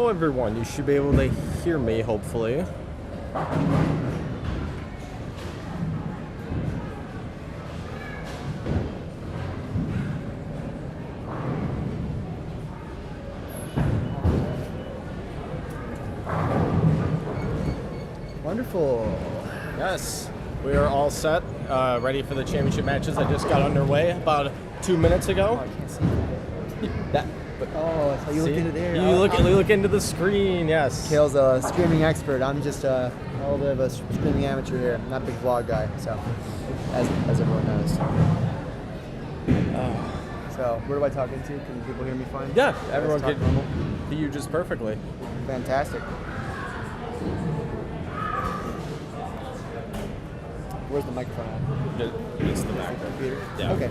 Hello everyone, you should be able to hear me hopefully. Wonderful. Yes, we are all set, ready for the championship matches that just got underway about 2 minutes ago. Oh, I can't see That, Oh, so you look into there. You look into the screen, yes. Kale's a screaming expert. I'm just a little bit of a screaming amateur here. I'm not a big vlog guy, so as everyone knows. So where do I talk into? Can people hear me fine? Yeah, everyone can hear you just perfectly. Fantastic. Where's the microphone at? It's the back. Computer? Yeah. Okay.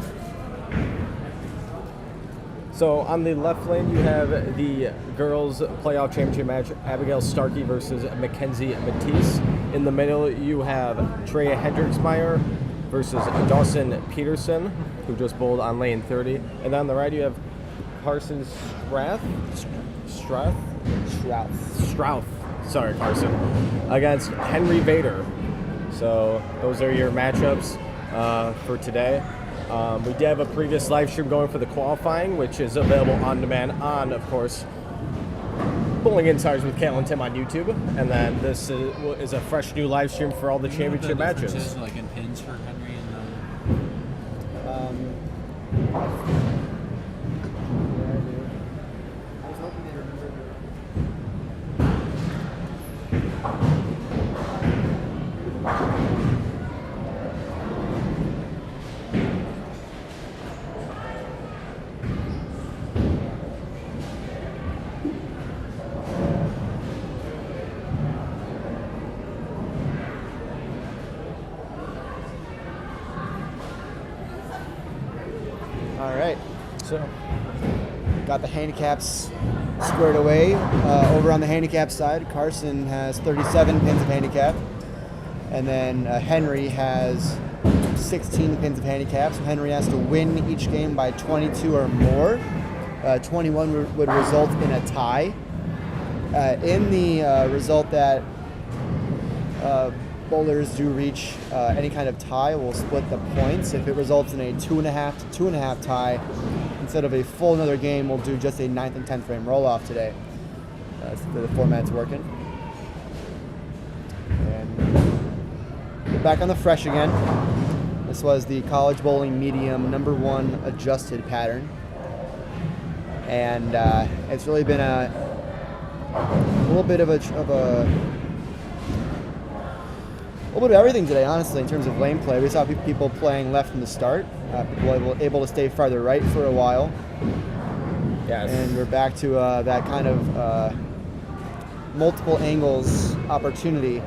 So on the left lane, you have the girls' playoff championship match, Abigail Starkey versus Mackenzie Matisse. In the middle, you have Trey Hendricksmeyer versus Dawson Peterson, who just bowled on lane 30. And then on the right, you have Carson Strouth. Sorry, Carson, against Henry Vader. So those are your matchups for today. We did have a previous live stream going for the qualifying, which is available on demand on, of course, Bowling Insiders with Kale and Tim on YouTube. And then this is a fresh new live stream for all the championship matches. Like in pins for Henry and All right. So got the handicaps squared away. Over on the handicap side, Carson has 37 pins of handicap. And then Henry has 16 pins of handicap. So Henry has to win each game by 22 or more. 21 would result in a tie. In the result that bowlers do reach any kind of tie, we'll split the points. If it results in a 2.5 to 2.5 tie, instead of a full another game, we'll do just a 9th and 10th frame roll-off today. That's the format's working. And we're back on the fresh again. This was the college bowling medium #1 adjusted pattern. And it's really been a little bit of everything today, honestly, in terms of lane play. We saw people playing left from the start, people able to stay farther right for a while. Yes. And we're back to that kind of multiple angles opportunity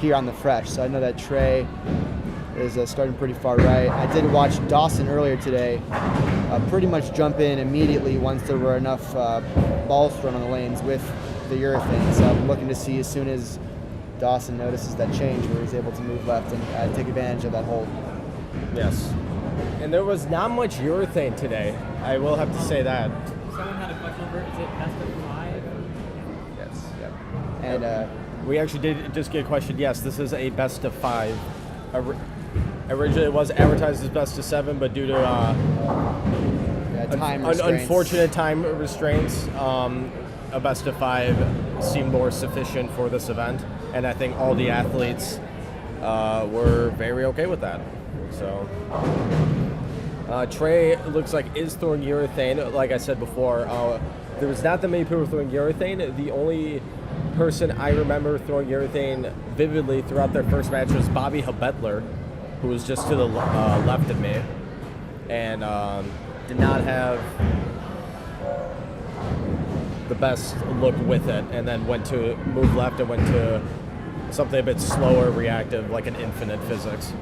here on the fresh. So I know that Trey is starting pretty far right. I did watch Dawson earlier today pretty much jump in immediately once there were enough balls thrown on the lanes with the urethane. So I'm looking to see as soon as Dawson notices that change where he's able to move left and take advantage of that hold. Yes. And there was not much urethane today. I will have to say that. someone had a question over, is it best of 5? Yes. Yep. And we actually did just get a question. Yes, this is a best of 5. Originally it was advertised as best of 7, but due to time restraints. unfortunate time restraints, a best of 5 seemed more sufficient for this event, and I think all the athletes were very okay with that. So Trey looks like is throwing urethane. Like I said before, there was not that many people throwing urethane. The only person I remember throwing urethane vividly throughout their first match was Bobby Habetler, who was just to the left of me, and did not have the best look with it, and then went to move left and went to something a bit slower, reactive, like an infinite physics.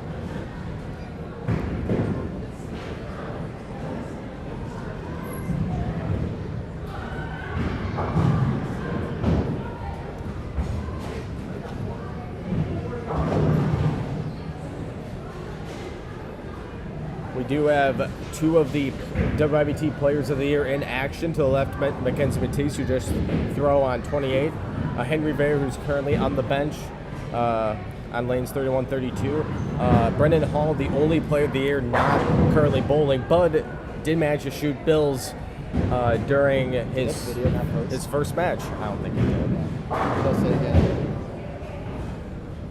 We do have two of the WYBT Players of the Year in action. To the left, Mackenzie Matisse, who just throw on 28. Henry Vader, who's currently on the bench on lanes 31, 32. Brendan Hall, the only Player of the Year not currently bowling, but did manage to shoot bills during his first match. I don't think he did. I'll say it again.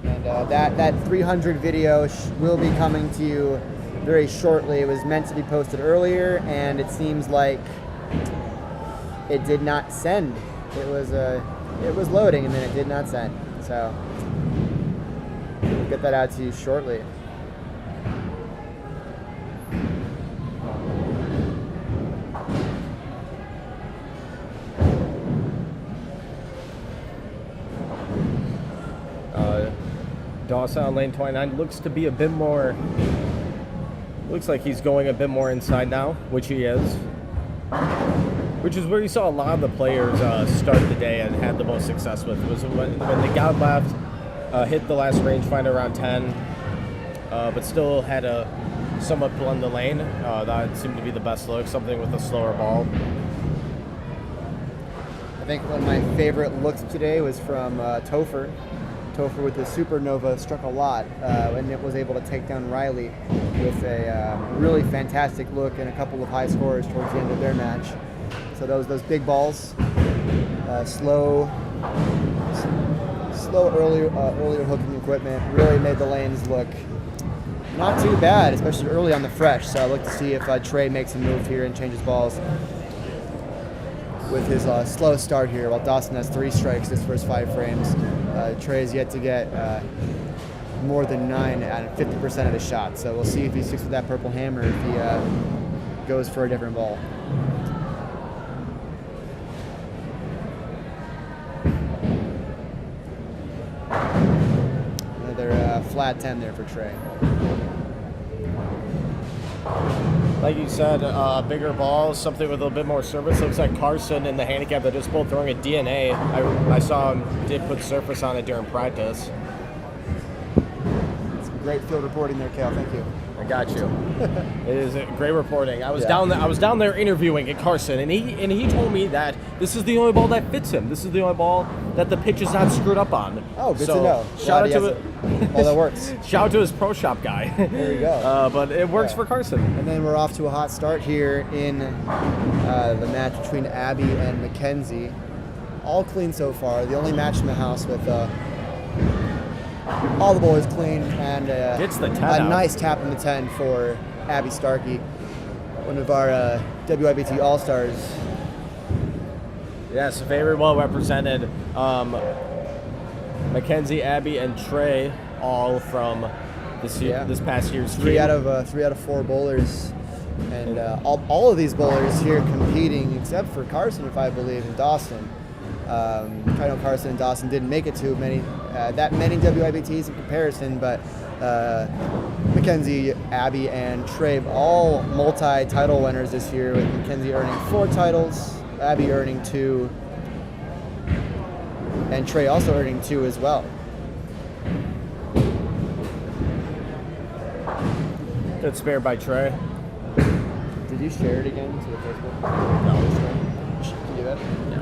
And that 300 video will be coming to you very shortly. It was meant to be posted earlier, and it seems like it did not send. It was loading, and then it did not send. So we'll get that out to you shortly. Dawson on lane 29 looks to be a bit more. Looks like he's going a bit more inside now, which he is. Which is where you saw a lot of the players start the day and had the most success with. It was when they got left, hit the last rangefinder around 10, but still had a somewhat blend the lane. That seemed to be the best look, something with a slower ball. I think one of my favorite looks today was from Topher. Topher with the Supernova struck a lot, and it was able to take down Riley with a really fantastic look and a couple of high scores towards the end of their match. So those big balls, slow earlier hooking equipment really made the lanes look not too bad, especially early on the fresh. So I look to see if Trey makes a move here and changes balls with his slow start here, while Dawson has 3 strikes this first 5 frames. Trey has yet to get more than 9 at 50% of his shots. So we'll see if he sticks with that purple hammer, if he goes for a different ball. Another flat 10 there for Trey. Like you said, bigger balls, something with a little bit more surface. Looks like Carson and the Handicap, they're just both throwing a DNA. I saw him did put surface on it during practice. Some great field reporting there, Cal. Thank you. I got you. It is great reporting. I was down there interviewing at Carson, and he told me that this is the only ball that fits him. This is the only ball that the pitch is not screwed up on. Oh, good to know. Shout out to all that works. Shout out to his pro shop guy. There you go. But it works for Carson. And then we're off to a hot start here in the match between Abby and Mackenzie. All clean so far. The only match in the house with all the bowlers clean, and gets the 10 a out. nice tap in the 10 for Abby Starkey, one of our WYBT All-Stars. Yes, very well represented. Mackenzie, Abby, and Trey, all from this past year's team. 3 out of 4 bowlers, and all of these bowlers here competing, except for Carson, if I believe, and Dawson. I know Carson and Dawson didn't make it to that many WYBTs in comparison, but Mackenzie, Abby, and Trey all multi-title winners this year, with Mackenzie earning 4 titles, Abby earning 2, and Trey also earning 2 as well. Good spare by Trey. Did you share it again to the Facebook? No. Can you do that? Yeah.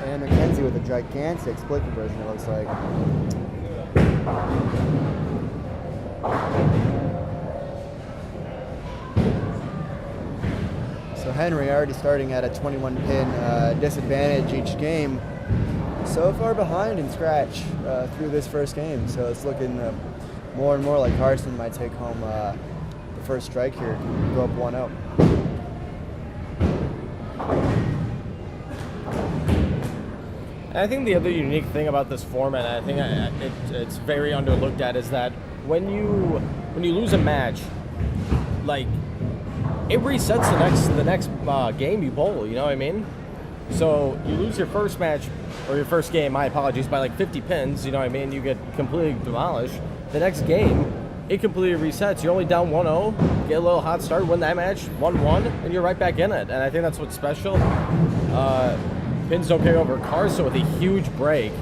And Mackenzie with a gigantic split conversion, it looks like. So Henry already starting at a 21 pin disadvantage each game. So far behind in scratch through this first game. So it's looking more and more like Carson might take home the first strike here, go up 1-0. And I think the other unique thing about this format, I think it's very underlooked at, is that when you lose a match, like, it resets the next game you bowl. You know what I mean? So you lose your first match or your first game. My apologies, by like 50 pins. You know what I mean? You get completely demolished. The next game, it completely resets. You're only down 1-0. Get a little hot start, win that match, 1-1, and you're right back in it. And I think that's what's special. Pins don't carry over. Carson with a huge break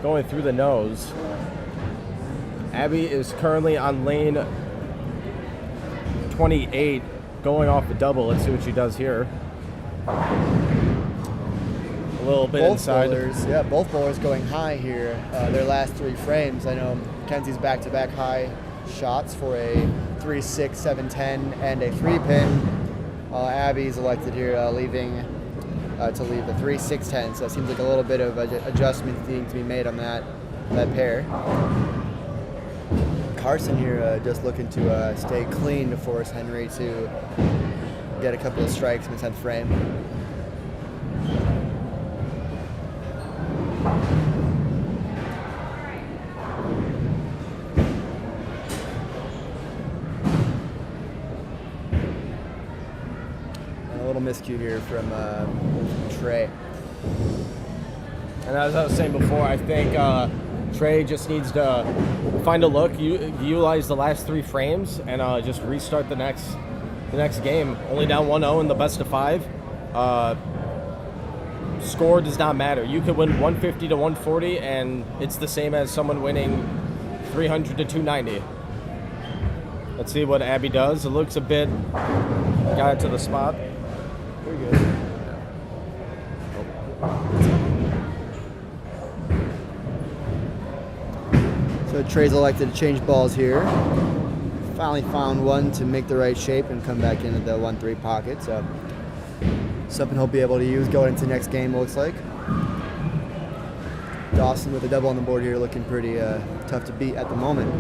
going through the nose. Abby is currently on lane 28, going off a double. Let's see what she does here. A little bit Both inside. both bowlers going high here. Their last 3 frames. I know Kenzie's back-to-back high shots for a 3-6, 7-10, and a 3-pin. Abby's elected here, leaving to leave the 3-6-10. So it seems like a little bit of adjustment needing to be made on that pair. Carson here just looking to stay clean to force Henry to get a couple of strikes in the 10th frame. And a little miscue here from Trey. And as I was saying before, I think Trey just needs to find a look, utilize the last 3 frames, and just restart the next game. Only down 1-0 in the best of 5. Score does not matter. You could win 150 to 140, and it's the same as someone winning 300 to 290. Let's see what Abby does. It looks a bit, got it to the spot. Very good. So Trey's elected to change balls here. Finally found one to make the right shape and come back into the 1-3 pocket. So something he'll be able to use going into next game, it looks like. Dawson with a double on the board here, looking pretty tough to beat at the moment.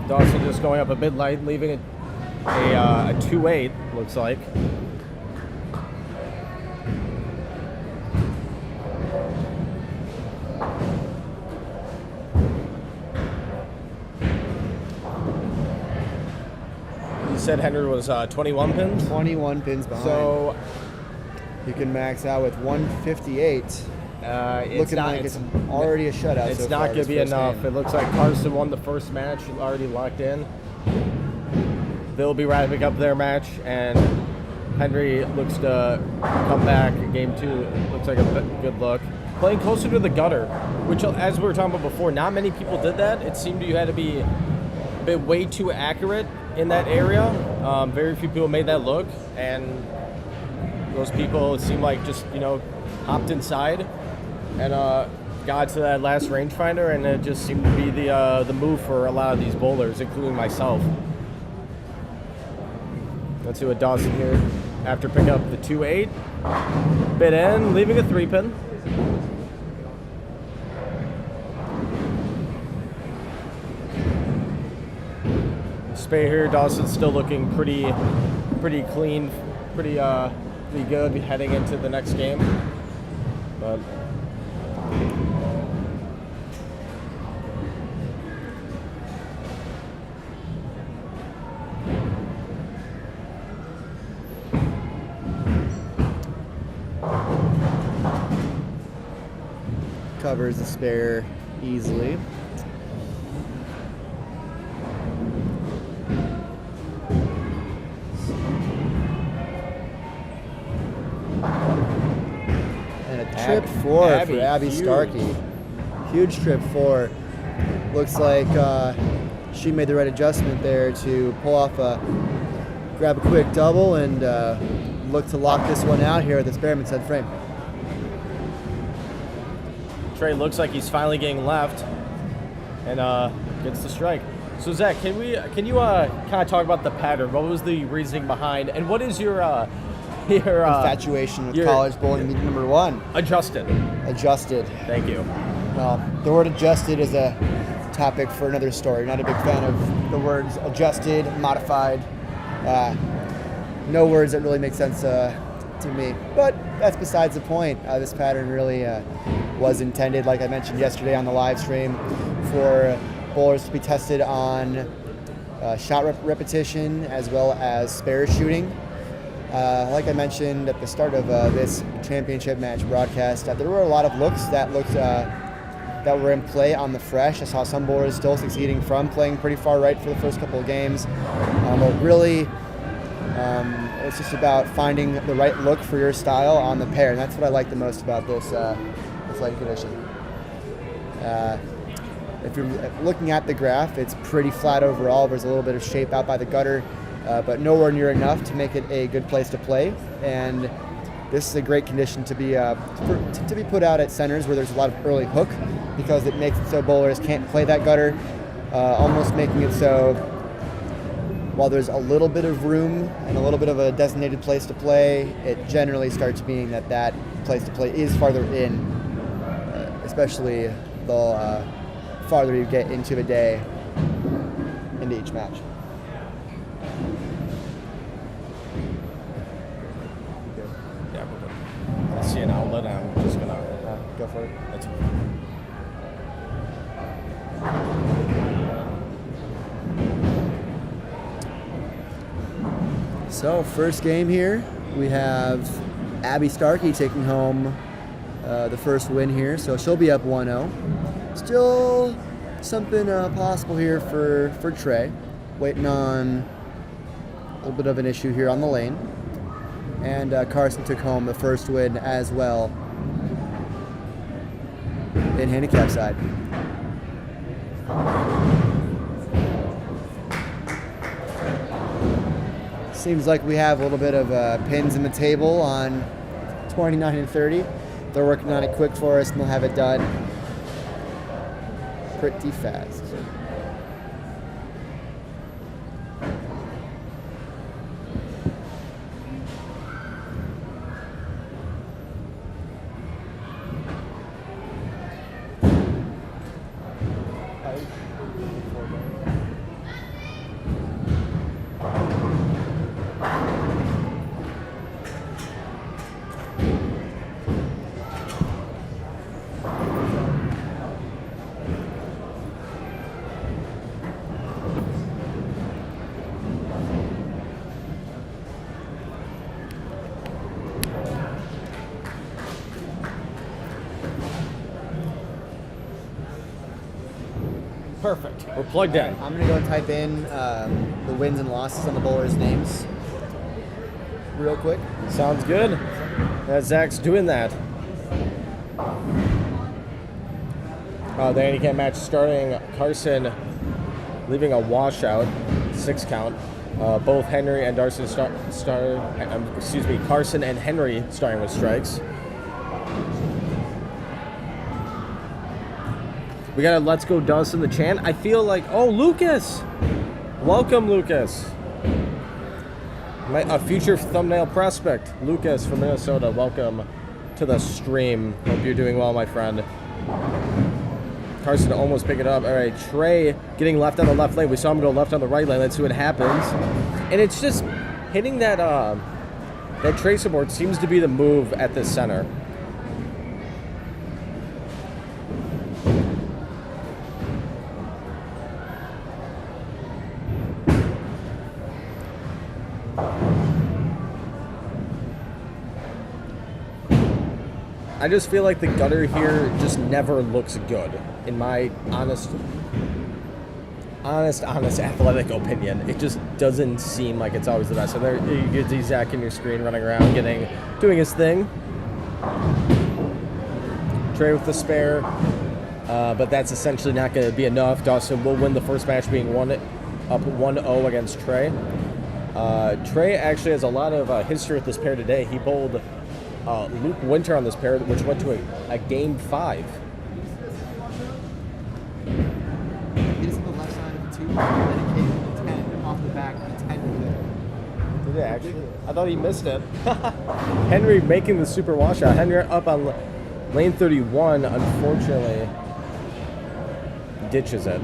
Dawson just going up a bit light, leaving it a 2-8, looks like. You said Henry was 21 pins? 21 pins behind. So you can max out with 158. Looking like it's already a shutout. It's so not far going to this be first enough. game. It looks like Carson won the first match, already locked in. They'll be wrapping up their match, and Henry looks to come back in game 2. Looks like a good look. Playing closer to the gutter, which, as we were talking about before, not many people did that. It seemed you had to be a bit way too accurate in that area. Very few people made that look, and those people, it seemed like, just, hopped inside and got to that last rangefinder, and it just seemed to be the move for a lot of these bowlers, including myself. Let's see what Dawson here, after picking up the 2-8, bit in, leaving a 3-pin. Spay here, Dawson's still looking pretty clean, pretty good heading into the next game. But covers the spare easily. And a trip 4 for Abby huge. Starkey. Huge trip 4. Looks like she made the right adjustment there to pull off grab a quick double and look to lock this one out here at the Spearman's head frame. Trey looks like he's finally getting left and gets the strike. So Zach, can you kind of talk about the pattern? What was the reasoning behind, and what is your infatuation with college bowling meeting number 1? Adjusted. Adjusted. Thank you. Well, the word adjusted is a topic for another story. Not a big fan of the words adjusted, modified. No words that really make sense to me. But that's besides the point. This pattern really was intended, like I mentioned yesterday on the live stream, for bowlers to be tested on shot repetition as well as spare shooting. Like I mentioned at the start of this championship match broadcast, there were a lot of looks that were in play on the fresh. I saw some bowlers still succeeding from playing pretty far right for the first couple of games. But really, it's just about finding the right look for your style on the pair, and that's what I like the most about this lighting condition. If you're looking at the graph, it's pretty flat overall. There's a little bit of shape out by the gutter, but nowhere near enough to make it a good place to play. And this is a great condition to be put out at centers where there's a lot of early hook, because it makes it so bowlers can't play that gutter, almost making it so while there's a little bit of room and a little bit of a designated place to play, it generally starts being that place to play is farther in, especially the farther you get into the day, into each match. Yeah, we're good. I see an outlet, and I'm just gonna Go for it. That's So first game here, we have Abby Starkey taking home the first win here. So she'll be up 1-0. Still something possible here for Trey. Waiting on a little bit of an issue here on the lane. And Carson took home the first win as well in handicap side. Seems like we have a little bit of pins in the table on 29 and 30. They're working on it quick for us, and they'll have it done pretty fast. perfect. We're plugged in. I'm going to go type in the wins and losses on the bowlers' names real quick. Sounds good. Zach's doing that. The handicap match starting. Carson leaving a washout, 6 count. Both Henry and Darcy Carson and Henry starting with strikes. We got a Let's Go Dustin the chant. I feel like, oh, Lucas! Welcome, Lucas. A future thumbnail prospect. Lucas from Minnesota, welcome to the stream. Hope you're doing well, my friend. Carson to almost pick it up. All right, Trey getting left on the left lane. We saw him go left on the right lane. Let's see what happens. And it's just hitting that that tracer board seems to be the move at the center. I just feel like the gutter here just never looks good, in my honest athletic opinion. It just doesn't seem like it's always the best. So there you get Zach in your screen running around, doing his thing. Trey with the spare, but that's essentially not going to be enough. Dawson will win the first match, being up 1-0 against Trey. Trey actually has a lot of history with this pair today. He bowled Luke Winter on this pair, which went to a game 5. He just hit the left side of the 2, and then it came to 10 off the back, and 10 was there. Did it actually? I thought he missed it. Henry making the super washout. Henry up on lane 31, unfortunately, ditches it.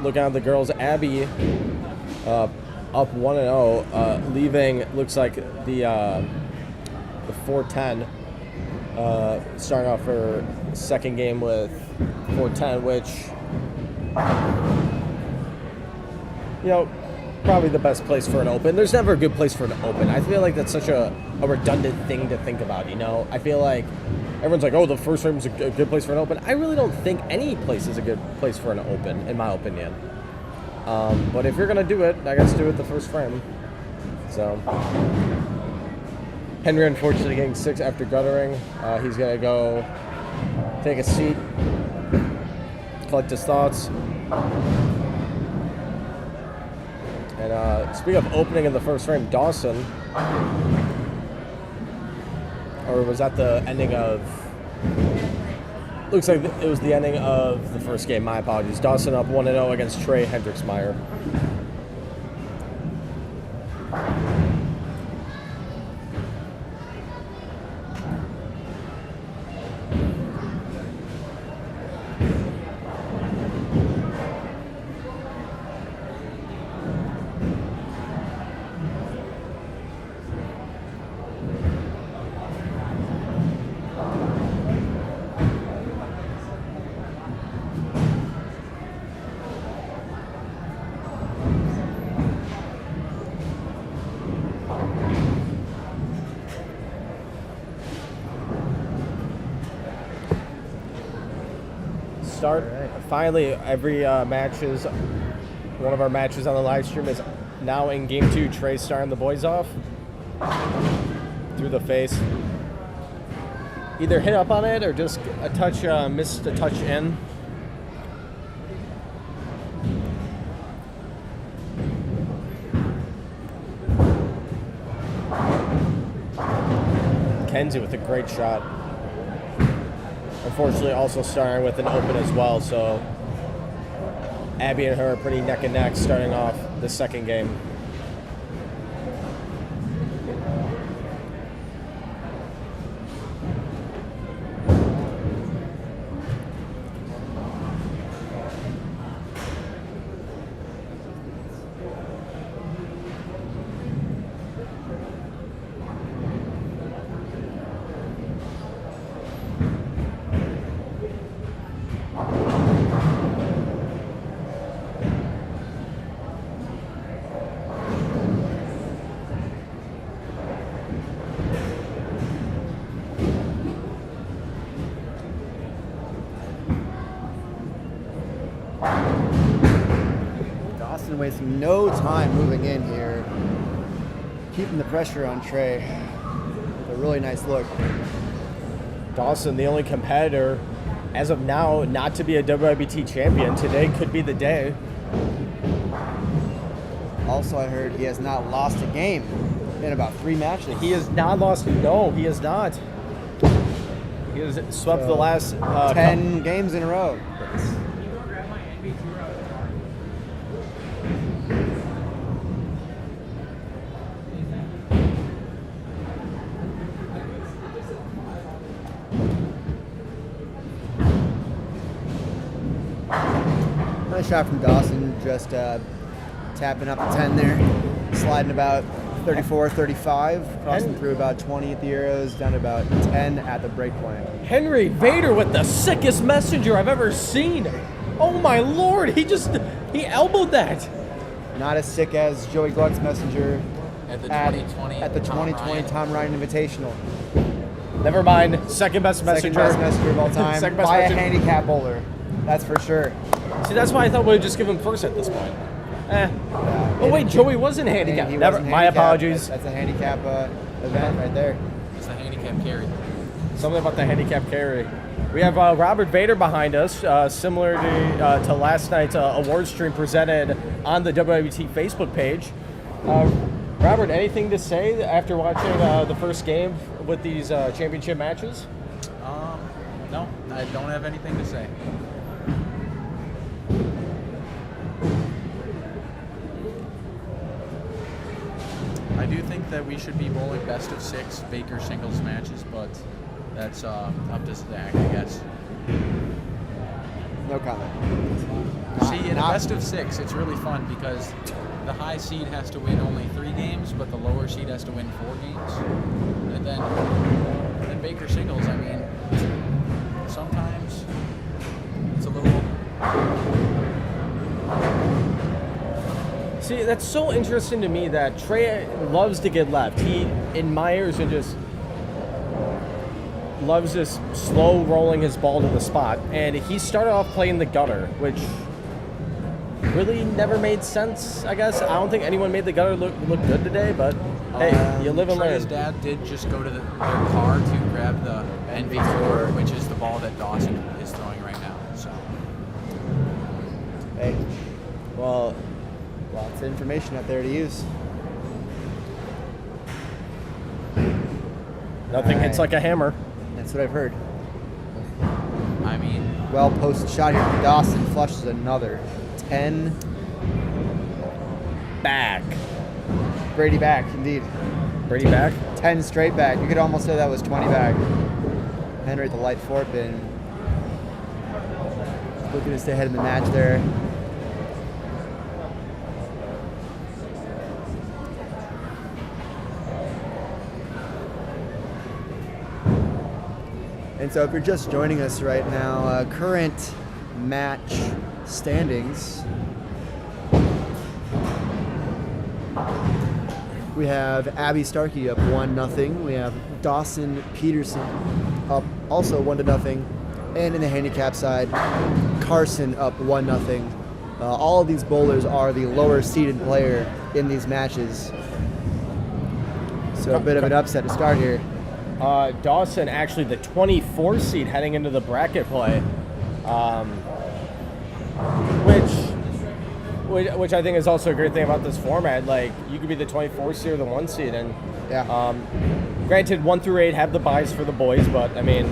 Looking at the girls, Abby up 1-0, leaving, looks like the 410, starting off her second game with 410, which, you know, probably the best place for an open. There's never a good place for an open. I feel like that's such a redundant thing to think about, you know? I feel like everyone's like, oh, the first frame's a good place for an open. I really don't think any place is a good place for an open, in my opinion. But if you're going to do it, I guess do it the first frame. So, Henry unfortunately getting 6 after guttering. He's going to go take a seat, collect his thoughts. And speaking of opening in the first frame, Dawson, or was that the ending of, looks like it was the ending of the first game, my apologies. Dawson up 1-0 against Trey Hendricksmeyer. Start. Right. Finally, every one of our matches on the live stream is now in game 2. Trey starting the boys off through the face. Either hit up on it or just a touch, missed a touch in. Kenzie with a great shot. Unfortunately, also starting with an open as well, so Abby and her are pretty neck and neck starting off the second game. Dawson wasting no time moving in here, keeping the pressure on Trey. A really nice look. Dawson, the only competitor as of now not to be a WYBT champion. Today could be the day. Also, I heard he has not lost a game in about 3 matches. He has not lost. No, he has not. He has swept the last 10 games in a row. Nice shot from Dawson, just tapping up the 10 there, sliding about 34, 35, crossing through about 20 at the arrows, down to about 10 at the break point. Henry Vader with the sickest messenger I've ever seen. Oh my lord, he elbowed that. Not as sick as Joey Gluck's messenger at the 2020 Tom Ryan Invitational. Never mind, second best messenger. Second best messenger of all time. Second best by messenger. a handicap bowler. That's for sure. See, that's why I thought we'd just give him first at this point. Oh wait, Joey was in handicap. He Never. was in My handicap. apologies. That's a handicap event right there. It's a handicap handicap carry. Something about the handicap carry. We have Robert Vader behind us, similar to last night's award stream presented on the WYBT Facebook page. Robert, anything to say after watching the first game with these championship matches? No, I don't have anything to say. I do think that we should be bowling best of 6 Baker singles matches, but that's up to Zach, I guess. No comment. See, in a best of 6, it's really fun because the high seed has to win only 3 games, but the lower seed has to win 4 games. And then Baker singles, I mean, sometimes it's a little... See, that's so interesting to me that Trey loves to get left. He admires and just loves this slow rolling his ball to the spot. And he started off playing the gutter, which really never made sense, I guess. I don't think anyone made the gutter look good today, but hey, you live and learn. Trey's dad did just go to their car to grab the NV4, which is the ball that Dawson is throwing right now. So, Hey, well, lots of information out there to use. Nothing hits like a hammer. That's what I've heard. I mean, Well posted shot here from Dawson. Flushes another. 10. Back. Brady back, indeed. Brady back. 10 straight back. You could almost say that was 20 back. Henry at the light four pin. Looking to stay ahead in the match there. And so if you're just joining us right now, current match standings. We have Abby Starkey up 1-0. We have Dawson Peterson up also 1-0. And in the handicap side, Carson up 1-0. All of these bowlers are the lower seeded player in these matches. So a bit of an upset to start here. Dawson actually the 24 seed heading into the bracket play, which I think is also a great thing about this format. Like, you could be the 24 seed or the 1 seed, and Yeah. granted 1 through 8 have the buys for the boys, but I mean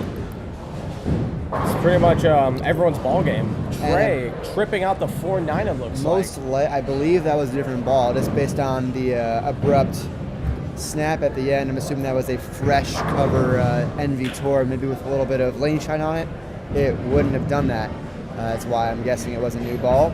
it's pretty much everyone's ball game. Trey tripping out the 4-9, it looks like. I believe that was a different ball, just based on the abrupt snap at the end. I'm assuming that was a fresh cover NV Tour, maybe with a little bit of lane shine on it. It wouldn't have done that. That's why I'm guessing it was a new ball.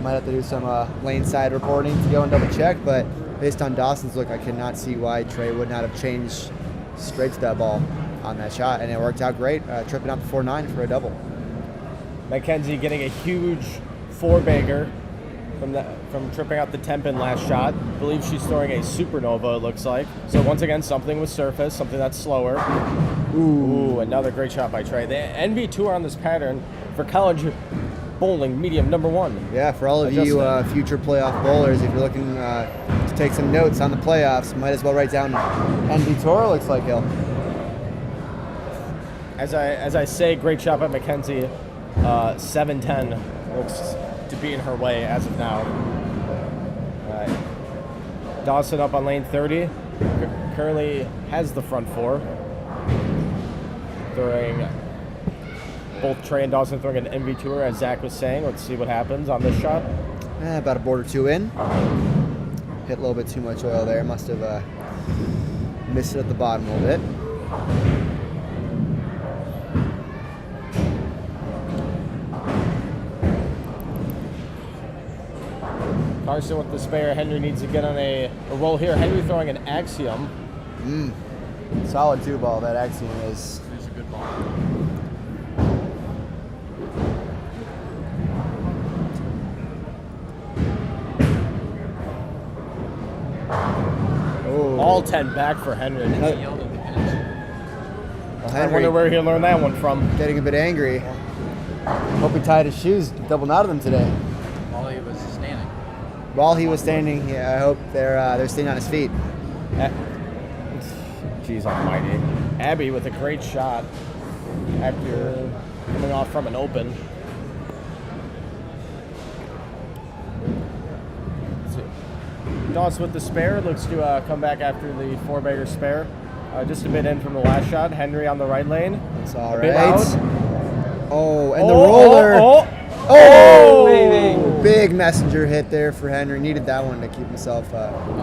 Might have to do some lane side reporting to go and double check, but based on Dawson's look, I cannot see why Trey would not have changed straight to that ball on that shot, and it worked out great, tripping out the 4-9 for a double. Mackenzie getting a huge 4-bagger from tripping out the 10-pin last shot. I believe she's throwing a supernova, it looks like. So once again, something with surface, something that's slower. Ooh, another great shot by Trey. The NV Tour on this pattern for college bowling, medium number 1. Yeah, for all of you future playoff bowlers, if you're looking to take some notes on the playoffs, might as well write down NV Tour, looks like he'll. As I say, great shot by Mackenzie. 7-10 looks to be in her way as of now. All right. Dawson up on lane 30. Currently has the front 4. Throwing both Trey and Dawson throwing an NV Tour, as Zach was saying. Let's see what happens on this shot. About a board or 2 in. Hit a little bit too much oil there. Must have missed it at the bottom a little bit. Carson with the spare. Henry needs to get on a roll here. Henry throwing an Axiom. Solid 2-ball, that Axiom is. it's a good ball. All 10 back for Henry. He yelled at the pitch. Well, I wonder where he learned that one from. Getting a bit angry. Hope he tied his shoes, double knotted them today. While he was standing. While he was standing, I hope they're staying on his feet. Jeez almighty. Abby with a great shot after coming off from an open. Dawson with the spare, looks to come back after the 4-bagger spare. Just a bit in from the last shot. Henry on the right lane. It's all Bit right. out. Oh, and the roller. Oh, big messenger hit there for Henry. Needed that one to keep himself,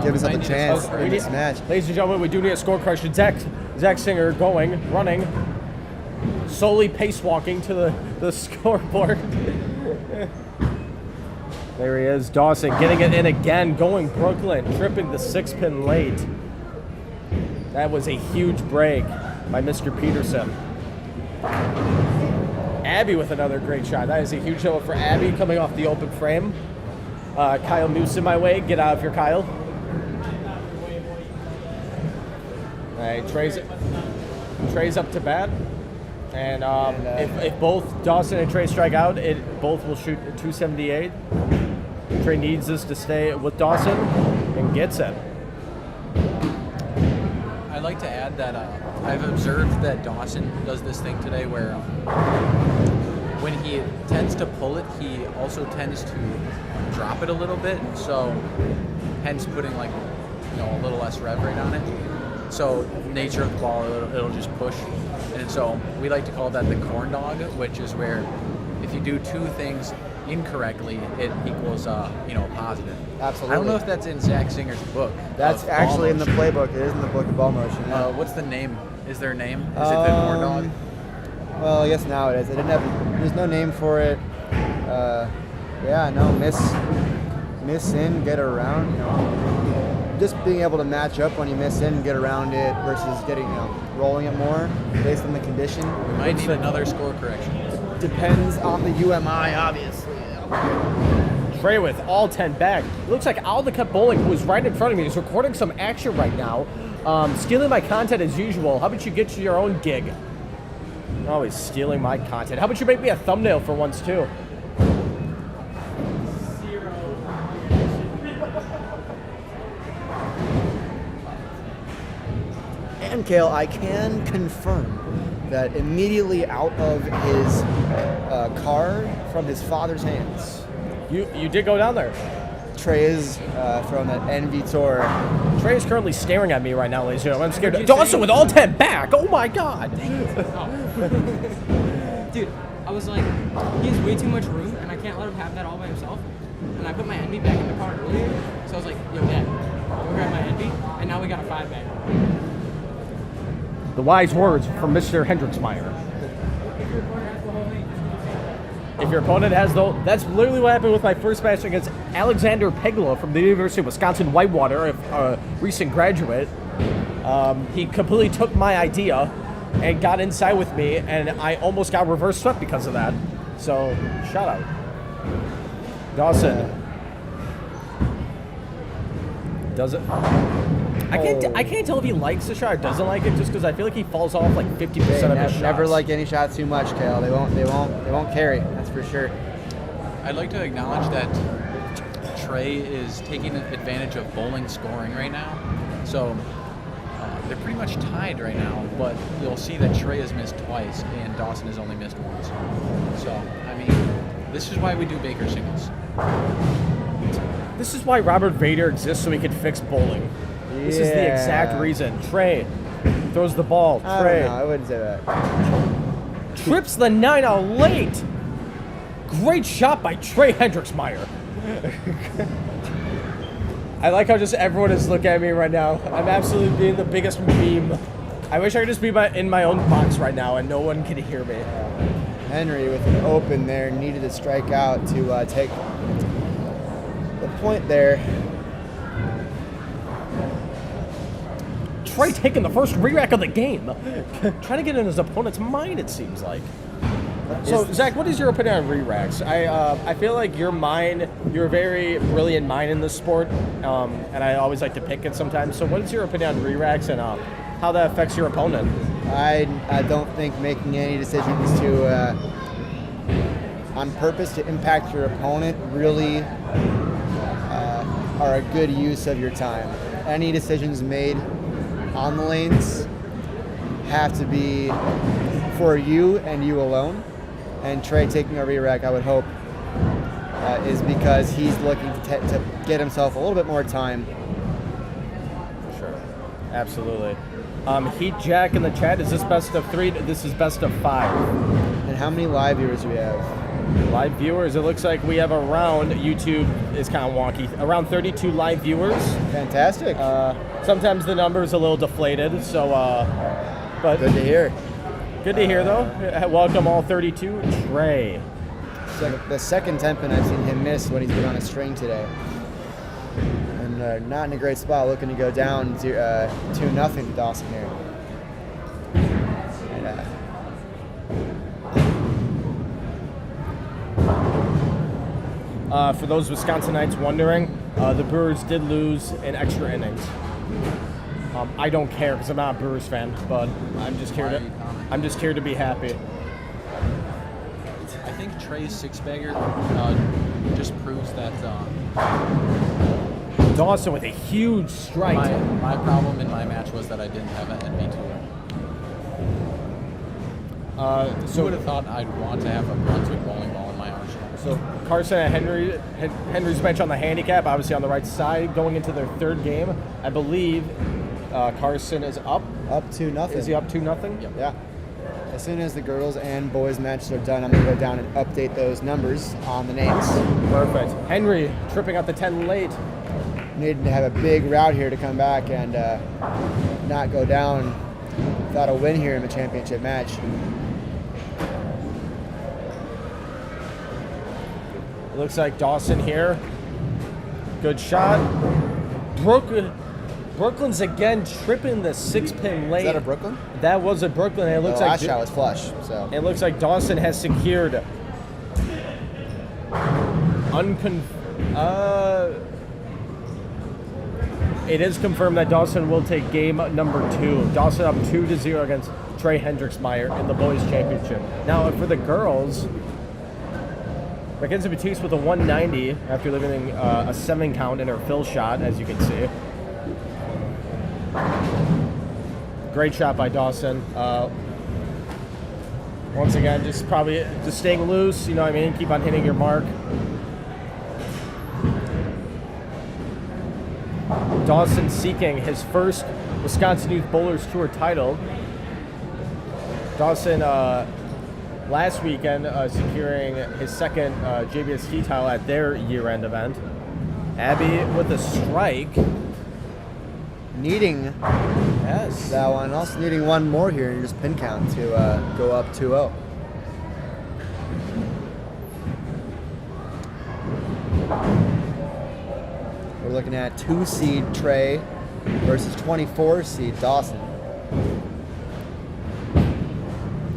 give himself a chance in this match. Ladies and gentlemen, we do need a score correction. Zach Singer running, slowly pace walking to the scoreboard. There he is, Dawson getting it in again, going Brooklyn, tripping the 6-pin late. That was a huge break by Mr. Peterson. Abby with another great shot. That is a huge hit for Abby coming off the open frame. Kyle Newsom my way. Get out of here, Kyle. All right, Trey's up to bat. And if both Dawson and Trey strike out, both will shoot 278. Trey needs this to stay with Dawson and gets it. I'd like to add that I've observed that Dawson does this thing today where when he tends to pull it, he also tends to drop it a little bit. So hence putting like, a little less rev rate on it. So nature of the ball, it'll just push. And so we like to call that the corn dog, which is where if you do two things incorrectly, it equals positive. Absolutely. I don't know if that's in Zach Singer's book. That's actually in the playbook. It is in the book of ball motion. Yeah. What's the name? Is there a name? Is it the corn dog? Well, I guess now it is. There's no name for it. Miss in, get around. Just being able to match up when you miss in and get around it versus getting rolling it more based on the condition. We might need another score correction. Depends on the UMI, obviously. Trey with all 10 back. It looks like Al the Cut Bowling, who is right in front of me, is recording some action right now. Stealing my content as usual. How about you get to your own gig? Always stealing my content. How about you make me a thumbnail for once too? And Kale, I can confirm that immediately out of his car from his father's hands, You did go down there. Trey is from that NV Tour. Trey is currently staring at me right now, ladies and gentlemen. I'm scared. Dawson with all 10 back. Oh my god. Dude, I was like, he has way too much room, and I can't let him have that all by himself. And I put my NV back in the car earlier, so I was like, yo, Dad, go grab my NV, and now we got a 5-bag. The wise words from Mr. Hendricksmeyer. If your opponent has that's literally what happened with my first match against Alexander Pegula from the University of Wisconsin Whitewater, a recent graduate. He completely took my idea and got inside with me, and I almost got reverse swept because of that. So, shout out. Dawson. Does it? I can't tell if he likes the shot or doesn't like it, just because I feel like he falls off like 50% of his shots. Never like any shots too much, Kale. They won't carry. That's for sure. I'd like to acknowledge that Trey is taking advantage of bowling scoring right now. So they're pretty much tied right now, but you'll see that Trey has missed twice and Dawson has only missed once. So, I mean, this is why we do Baker singles. This is why Robert Vader exists, so he could fix bowling. This is the exact reason. Trey throws the ball. Trey. I wouldn't say that. Trips the 9 out late. Great shot by Trey Hendricksmeyer. I like how just everyone is looking at me right now. I'm absolutely being the biggest meme. I wish I could just be in my own box right now and no one could hear me. Henry with an open there needed to strike out to take the point there. Trey taking the first re-rack of the game. Trying to get in his opponent's mind, it seems like. So, Zach, what is your opinion on re-racks? I feel like you're a very brilliant mind in this sport, and I always like to pick it sometimes. So what is your opinion on re-racks and how that affects your opponent? I don't think making any decisions to on purpose to impact your opponent really are a good use of your time. Any decisions made on the lanes have to be for you and you alone. And Trey taking a re-rack, I would hope, is because he's looking to get himself a little bit more time. Sure. Absolutely. Heat Jack in the chat, is this best of 3? This is best of 5. And how many live viewers do we have? Live viewers, it looks like we have around, YouTube is kind of wonky, around 32 live viewers. Fantastic. Sometimes the number's a little deflated, so, but Good to hear. good to hear though. Welcome all 32. Trey. The second 10-pin I've seen him miss when he's been on a string today. And not in a great spot, looking to go down to 2-0 to Dawson here. For those Wisconsinites wondering, the Brewers did lose in extra innings. I don't care because I'm not a Brewers fan, but I'm just here to be happy. I think Trey's six-bagger just proves that Dawson with a huge strike. my problem in my match was that I didn't have an NB2. So would have thought I'd want to have a Brunswick bowling ball in my arsenal. So Carson and Henry's bench on the handicap, obviously on the right side, going into their third game. I believe Carson is up. Up 2-0. Is he up 2-0? Yep. Yeah. As soon as the girls and boys matches are done, I'm going to go down and update those numbers on the names. Perfect. Henry tripping out the 10 late. Needing to have a big route here to come back and not go down without a win here in the championship match. It looks like Dawson here. Good shot. Brooklyn's again tripping the 6-pin late. Is that a Brooklyn? That was a Brooklyn. And it looks The like last shot was flush. So it looks like Dawson has secured. It is confirmed that Dawson will take game number 2. Dawson up 2-0 against Trey Hendricksmeyer in the boys' championship. Now for the girls, Mackenzie Batiste with a 190 after living a 7 count in her fill shot, as you can see. Great shot by Dawson. Once again, just staying loose, you know what I mean? Keep on hitting your mark. Dawson seeking his first Wisconsin Youth Bowlers Tour title. Dawson last weekend securing his second JBST title at their year-end event. Abby with a strike. needing that one. Also needing one more here in just pin count to go up 2-0. We're looking at 2-seed Trey versus 24-seed Dawson.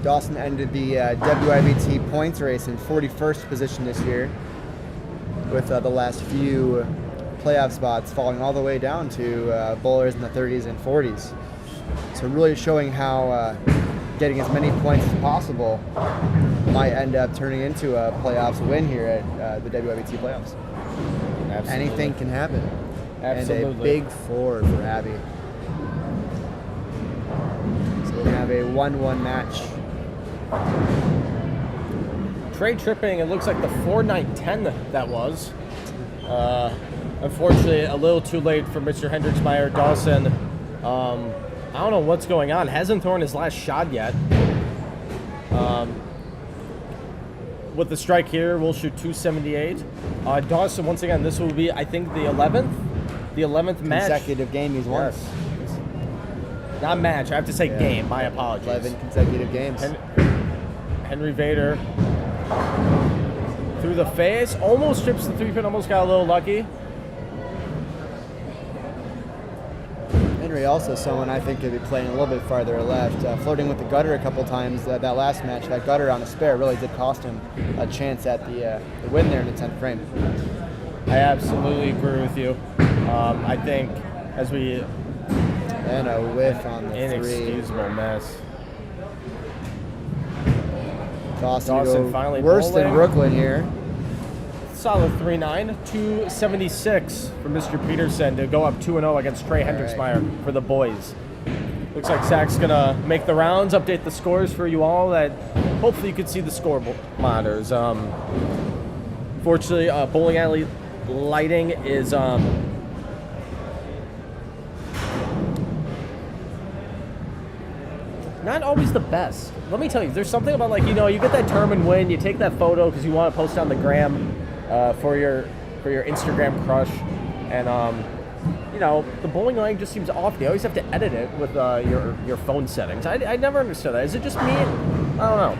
Dawson ended the WYBT points race in 41st position this year, with the last few playoff spots falling all the way down to bowlers in the 30s and 40s. So really showing how getting as many points as possible might end up turning into a playoffs win here at the WYBT playoffs. Absolutely. Anything can happen. Absolutely. And a big 4 for Abby. So we'll have a 1-1 match. Trey tripping, it looks like the 4-9-10 that was. Unfortunately, a little too late for Mr. Hendricksmeyer. Dawson, I don't know what's going on. Hasn't thrown his last shot yet. With the strike here, we'll shoot 278. Dawson, once again, this will be, I think, the 11th match. Consecutive game he's won. Yes. Not match, I have to say game. My apologies. 11 consecutive games. Henry Vader through the face, almost trips the 3-pin, almost got a little lucky. Henry also someone I think could be playing a little bit farther left, flirting with the gutter a couple times. That last match, that gutter on a spare really did cost him a chance at the win there in the 10th frame. I absolutely agree with you. I think as we... And a whiff on the 3. Inexcusable mess. Dawson finally worse bowling. than Brooklyn here. Solid 3-9, 276 for Mr. Peterson to go up 2-0 against Trey Hendricksmeyer for the boys. Looks like Zach's gonna make the rounds, update the scores for you all. That hopefully you could see the score monitors. Fortunately, bowling alley lighting is not always the best. Let me tell you, there's something about, like, you know, you get that tournament win, you take that photo because you want to post on the gram for your Instagram crush, and you know, the bowling line just seems off. You always have to edit it with your phone settings. I never understood that. Is it just me? I don't know.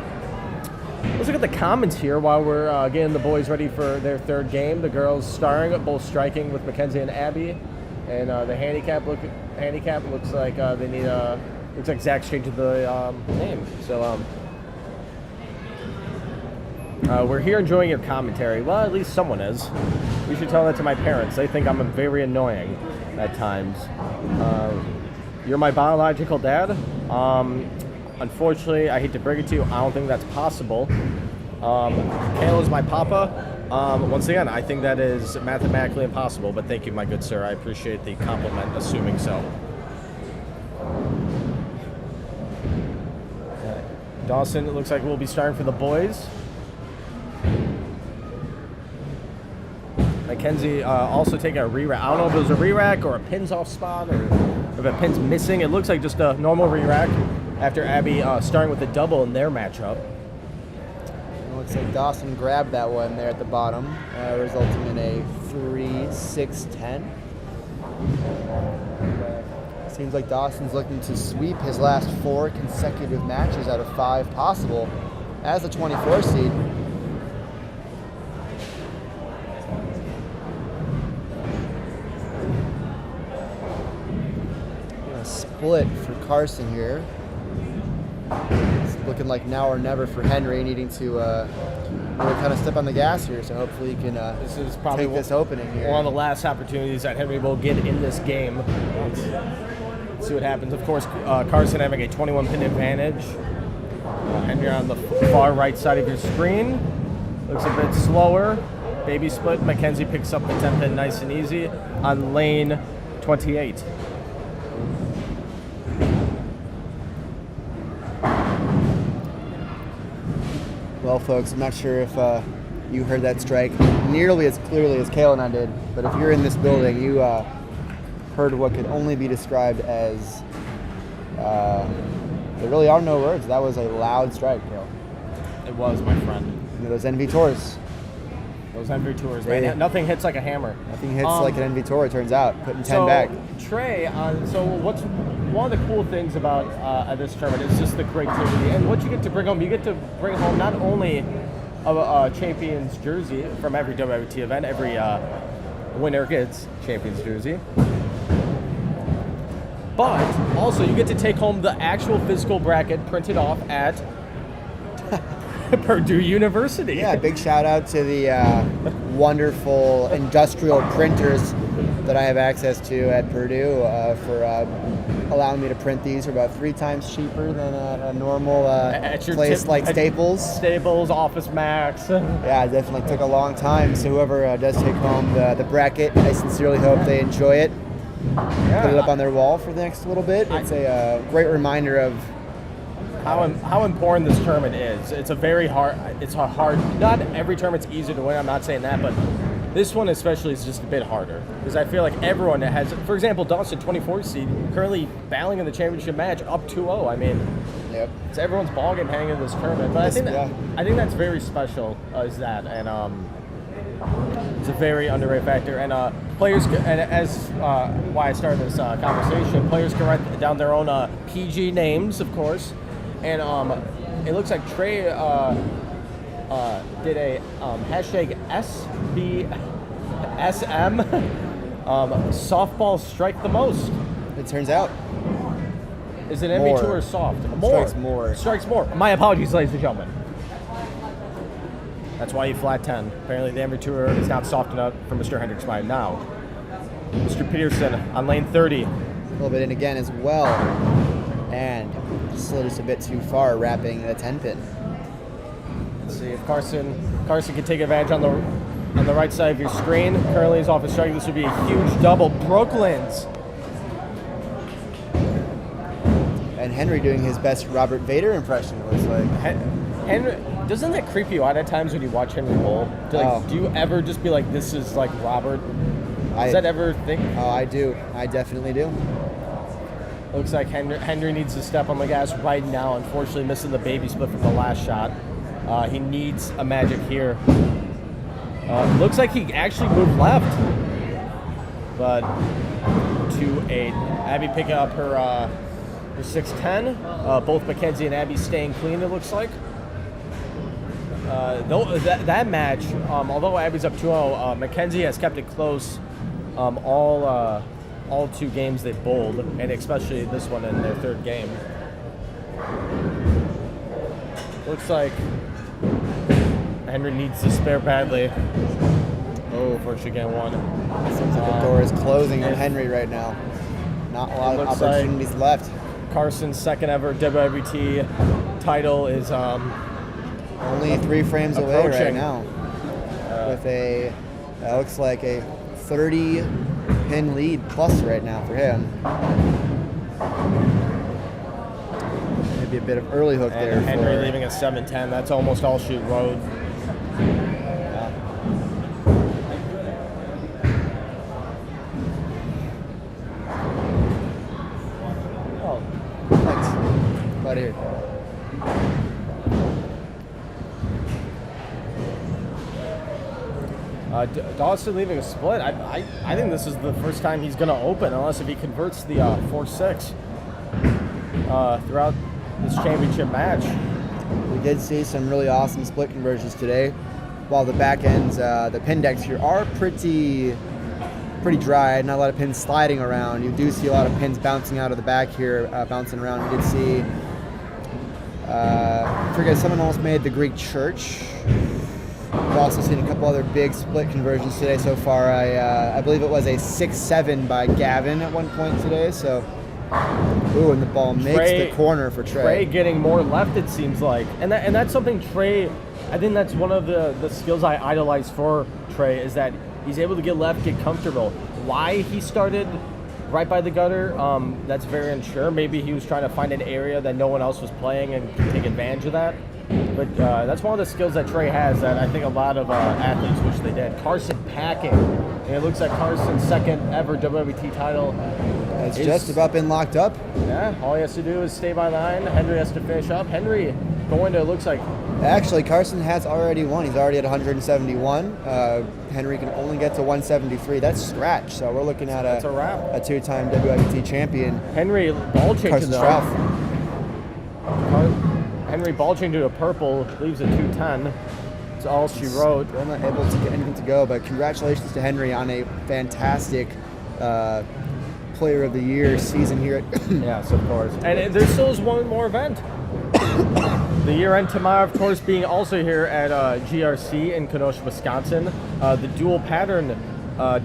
Let's look at the comments here while we're getting the boys ready for their third game. The girls starring, both striking with Mackenzie and Abby, and the handicap looks like they need a. Looks like Zach's changing the name. So we're here enjoying your commentary. Well, at least someone is. You should tell that to my parents. They think I'm very annoying at times. You're my biological dad. Unfortunately, I hate to break it to you, I don't think that's possible. Kale is my papa. Once again, I think that is mathematically impossible, but thank you, my good sir. I appreciate the compliment, assuming so. Dawson, it looks like we'll be starting for the boys. Mackenzie also taking a re-rack. I don't know if it was a re-rack or a pins off spot or if a pin's missing. It looks like just a normal re-rack after Abby starting with a double in their matchup. It looks like Dawson grabbed that one there at the bottom, resulting in a 3-6-10. Seems like Dawson's looking to sweep his last 4 consecutive matches out of 5 possible as a 24 seed. Split for Carson here. It's looking like now or never for Henry, needing to really kind of step on the gas here. So hopefully he can This is probably take this opening here. one of the last opportunities that Henry will get in this game. Let's see what happens. Of course, Carson having a 21 pin advantage. Henry on the far right side of your screen. Looks a bit slower. Baby split. Mackenzie picks up the 10 pin nice and easy on lane 28. Well, folks, I'm not sure if you heard that strike nearly as clearly as Kale and I did, but if you're in this building, you heard what could only be described as, there really are no words. That was a loud strike, Kale. It was, my friend. You know, those NV Tours. Those NV Tours, man. Nothing hits like a hammer. Nothing hits like an NV Tour, it turns out. Putting 10 so, back. Trey, so what's one of the cool things about this tournament is just the creativity and what you get to bring home. You get to bring home not only a champion's jersey from every WYBT event, every winner gets champion's jersey, but also you get to take home the actual physical bracket printed off at Purdue University. Yeah, big shout out to the wonderful industrial printers that I have access to at Purdue for allowing me to print these for about 3 times cheaper than a normal place like Staples. Staples, Office Max. Yeah, it definitely took a long time. So whoever does take home the bracket, I sincerely hope they enjoy it. Yeah. Put it up on their wall for the next little bit. It's a great reminder of how important this tournament is. It's a very hard. It's a hard. Not every tournament's easy to win. I'm not saying that, but this one especially is just a bit harder because I feel like everyone that has, for example, Dawson 24 seed currently battling in the championship match up 2-0. I mean, yep. It's everyone's ballgame hanging in this tournament. But I think that's very special. Is that and it's a very underrated factor. And players, and as why I started this conversation, players can write down their own PG names, of course. And it looks like Trey did a hashtag SBSM softball strike the most. It turns out. Is it NB2 or soft? Strikes more. Strikes more. My apologies, ladies and gentlemen. That's why you flat 10. Apparently the NB Tour is not soft enough for Mr. Hendricks by now. Mr. Peterson on lane 30. A little bit in again as well. And slid just a bit too far, wrapping a 10 pin. Let's see if Carson can take advantage on the right side of your screen. Currently is off his strike. This would be a huge double. Brooklyn's and Henry doing his best Robert Vader impression, it looks like. Henry, doesn't that creep you out at times when you watch Henry bowl? Do you ever just be like, this is like Robert? Does that ever think? Oh, I do. I definitely do. Looks like Henry needs to step on the gas right now. Unfortunately, missing the baby split from the last shot. He needs a magic here. Looks like he actually moved left. But 2-8. Abby picking up her 6-10. Both Mackenzie and Abby staying clean, it looks like. That match, although Abby's up 2-0, Mackenzie has kept it close all 2 games they've bowled, and especially this one in their 3rd game. Looks like Henry needs to spare badly. Oh, first again one. Seems like the door is closing on Henry right now. Not a lot of opportunities left. Carson's 2nd ever WYBT title is only 3 frames away right now. With that looks like a 30 pin lead plus right now for him. Maybe a bit of early hook there. Henry leaving a 7-10. That's almost all she wrote. Oh, thanks. Glad to hear. Dawson leaving a split. I think this is the first time he's going to open, unless if he converts the 4-6 throughout this championship match. We did see some really awesome split conversions today. While the back ends, the pin decks here are pretty dry. Not a lot of pins sliding around. You do see a lot of pins bouncing out of the back here, bouncing around. We did see, I forget, someone almost made the Greek church. We've also seen a couple other big split conversions today so far. I believe it was a 6-7 by Gavin at one point today. So, ooh, and the ball makes the corner for Trey. Trey getting more left, it seems like, and that's something Trey. I think that's one of the skills I idolize for Trey, is that he's able to get left, get comfortable. Why he started right by the gutter, that's very unsure. Maybe he was trying to find an area that no one else was playing and take advantage of that. But that's one of the skills that Trey has that I think a lot of athletes wish they did. Carson packing. And it looks like Carson's 2nd ever WYBT title. It's just about been locked up. Yeah, all he has to do is stay by line. Henry has to finish up. Henry going to, it looks like... Actually, Carson has already won. He's already at 171. Henry can only get to 173. That's scratch. So we're looking at a 2-time WYBT champion. Henry ball changing Carson though. Strauss. Henry ball changing to a purple, leaves a 210. That's all she wrote. We're not able to get anything to go, but congratulations to Henry on a fantastic Player of the Year season here at Yes, of course. And there still is one more event. The year-end tomorrow, of course, being also here at GRC in Kenosha, Wisconsin. The dual pattern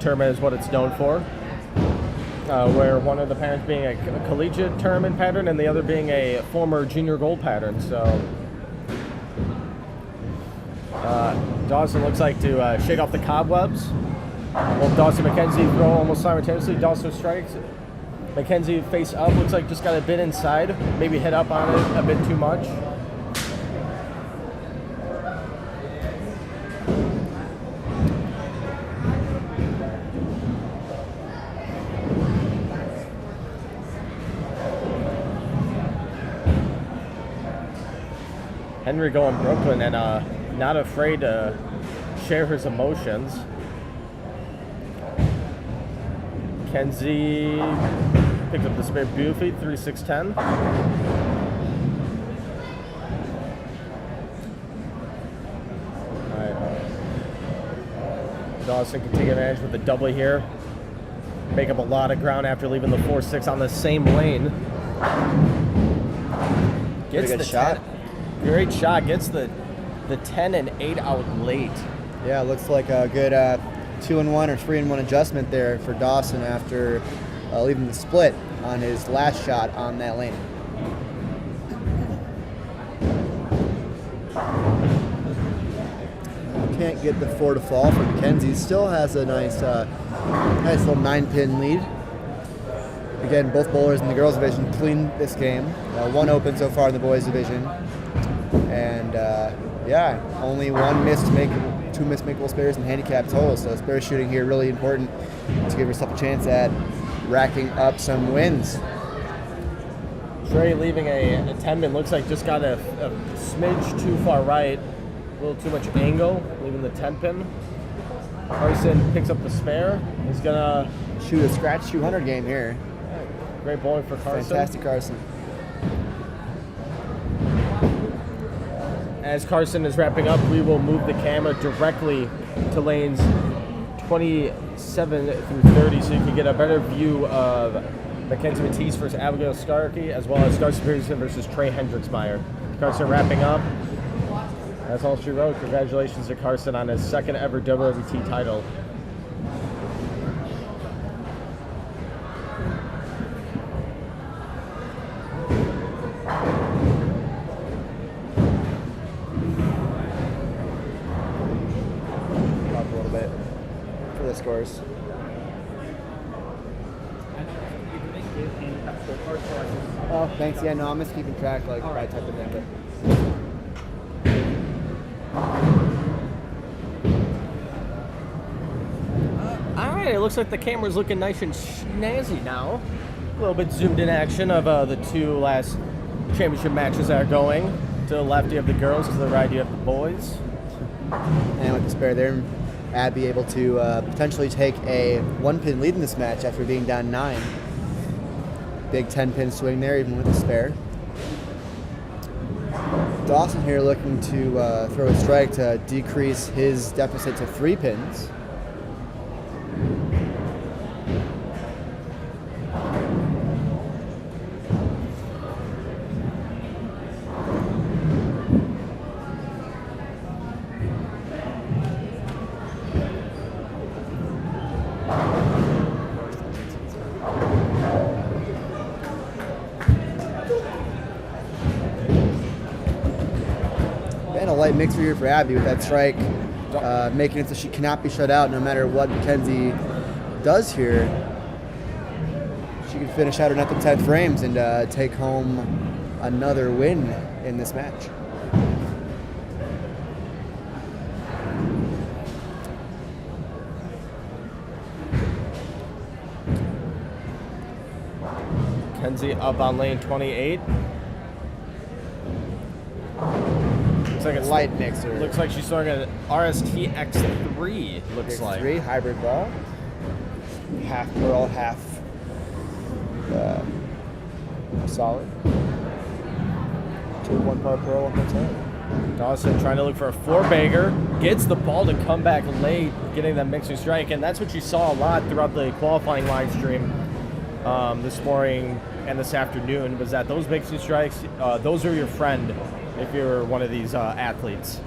tournament is what it's known for, where one of the patterns being a collegiate tournament pattern and the other being a former junior gold pattern. So Dawson looks like to shake off the cobwebs. Well, Dawson and Mackenzie throw almost simultaneously. Dawson strikes. Mackenzie face up. Looks like just got a bit inside. Maybe hit up on it a bit too much. Henry going Brooklyn and not afraid to share his emotions. Kenzie picked up the spare beautifully, 3-6-10. Alright. Dawson can take advantage with the double here. Make up a lot of ground after leaving the 4-6 on the same lane. Gets the shot. 10. Great shot. Gets the 10 and 8 out late. Yeah, looks like a good 2-1 or 3-1 adjustment there for Dawson after leaving the split on his last shot on that lane. Can't get the 4 to fall for Mackenzie. Still has a nice little 9-pin lead. Again, both bowlers in the girls division clean this game. One open so far in the boys division. And yeah, only two missed makeable spares in handicap total. So spare shooting here really important to give yourself a chance at racking up some wins. Trey leaving a 10-pin, looks like just got a smidge too far right, a little too much angle, leaving the 10-pin. Carson picks up the spare. He's gonna shoot a scratch 200 game here. Great bowling for Carson. Fantastic Carson. As Carson is wrapping up, we will move the camera directly to lanes 27 through 30 so you can get a better view of Mackenzie Matisse versus Abigail Starkey, as well as Darcy Peterson versus Trey Hendricksmeyer. Carson wrapping up. That's all she wrote. Congratulations to Carson on his second ever WYBT title. Up a little bit for the scores. Oh, thanks. Yeah, no, I'm just keeping track, like, by type of thing. All right, it looks like the camera's looking nice and snazzy now. A little bit zoomed in action of the two last championship matches that are going. To the left, you have the girls. To the right, you have the boys. And with the spare there, Abby able to potentially take a 1-pin lead in this match after being down 9. Big 10-pin swing there, even with the spare. Dawson here looking to throw a strike to decrease his deficit to 3 pins. Light mixer here for Abby with that strike, making it so she cannot be shut out no matter what Mackenzie does here. She can finish out her net to 10 frames and take home another win in this match. Mackenzie up on lane 28. Looks like it's light mixer. Looks like she's throwing an RST X3. Looks like X3 hybrid ball, half pearl, half solid. 2-1 part pearl, 1 Dawson trying to look for a 4-bagger, gets the ball to come back late, getting that mixing strike, and that's what you saw a lot throughout the qualifying live stream this morning and this afternoon. Was that those mixing strikes? Those are your friend if you're one of these athletes.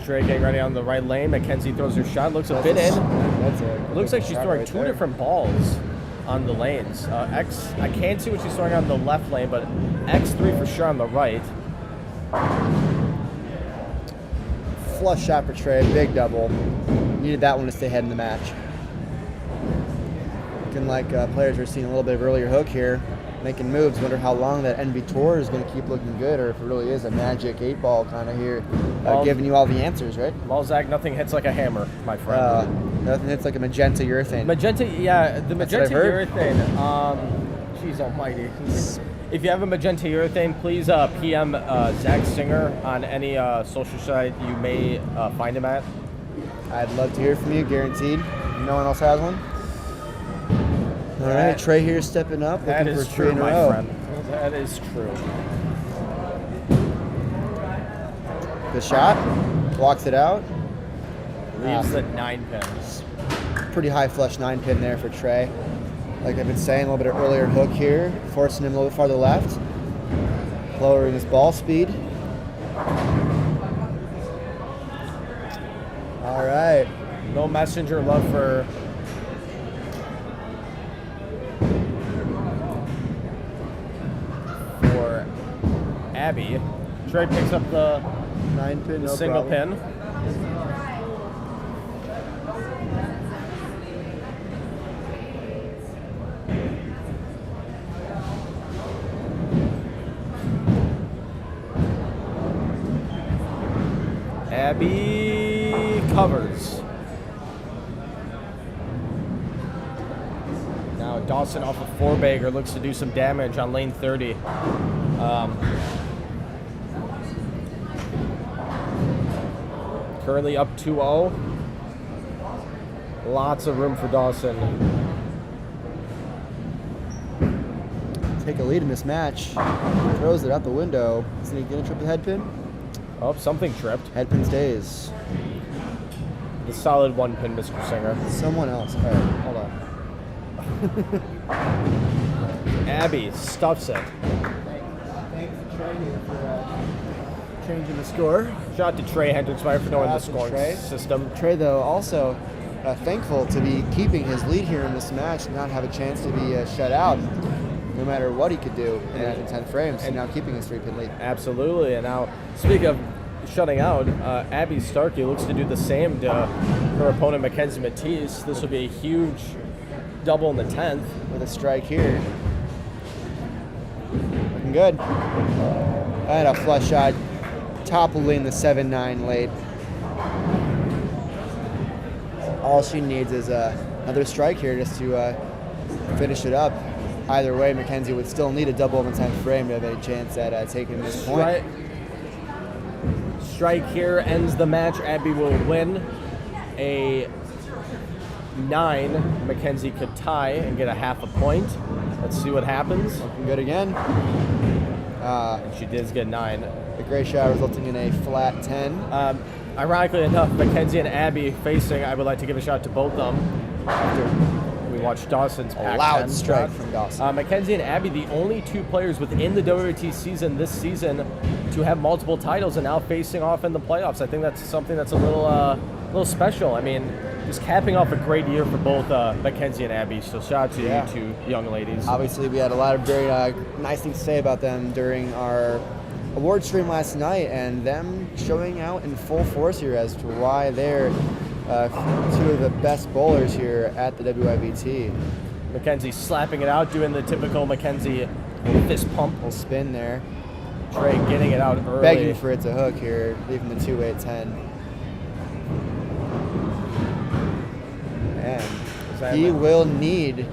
Trey getting ready on the right lane. Mackenzie throws her shot. Looks a bit in. Looks like she's throwing two different balls on the lanes. I can't see what she's throwing on the left lane, but X3 for sure on the right. Flush shot for Trey. Big double. Needed that one to stay ahead in the match. Looking like players are seeing a little bit of earlier hook here, making moves. Wonder how long that NB Tour is going to keep looking good, or if it really is a magic 8-ball kind of here, giving you all the answers, right? Balzac, nothing hits like a hammer, my friend. Nothing hits like a magenta urethane. Magenta, yeah, the magenta urethane. Jeez almighty. If you have a magenta urethane, please PM Zach Singer on any social site you may find him at. I'd love to hear from you, guaranteed. No one else has one? All right, Trey here stepping up, looking for 3 in a row. Friend. That is true. The shot, blocks it out. Leaves the 9 pins. Pretty high flush 9-pin there for Trey. Like I've been saying, a little bit of earlier hook here, forcing him a little bit farther left, lowering his ball speed. All right. No messenger love for Abby. Trey picks up the 9-pin, no single problem. pin. Abby covers. Now Dawson off a four-bagger looks to do some damage on lane 30. Currently up 2-0. Lots of room for Dawson. Take a lead in this match. Throws it out the window. Isn't he going to trip the head pin? Oh, something tripped. Head pin stays. The solid one pin, Mr. Singer. Someone else. All right, hold on. Abby stuffs it. Thanks to Trey here for changing the score. Shout out to Trey Hendricksmeyer for knowing the Shout out to scoring Trey. system. Trey, though, also thankful to be keeping his lead here in this match and not have a chance to be shut out, no matter what he could do in 10 frames, and now keeping his 3-pin lead. Absolutely. And now, speaking of shutting out, Abby Starkey looks to do the same to her opponent, Mackenzie Matisse. This will be a huge double in the 10th. With a strike here. Looking good. And a flush shot, toppling the 7-9 late. All she needs is another strike here just to finish it up. Either way, Mackenzie would still need a double in the 10th frame to have any chance at taking this point. Strike here ends the match. Abby will win. A 9, Mackenzie could tie and get a half a point. Let's see what happens. Looking good again. And she did get 9. The gray shot resulting in a flat 10. Ironically enough, Mackenzie and Abby facing, I would like to give a shout out to both of them. After we watched Dawson's Pac-10 loud strike shot. from Dawson. Mackenzie and Abby, the only 2 players within the WYBT season this season to have multiple titles and now facing off in the playoffs. I think that's something that's a little special. I mean, just capping off a great year for both Mackenzie and Abby. So shout out to you two young ladies. Obviously, we had a lot of very nice things to say about them during our award stream last night, and them showing out in full force here as to why they're 2 of the best bowlers here at the WYBT. Mackenzie slapping it out, doing the typical Mackenzie fist pump. Little spin there. Trey getting it out early. Begging for it to hook here, leaving the 2-8-10. And he will need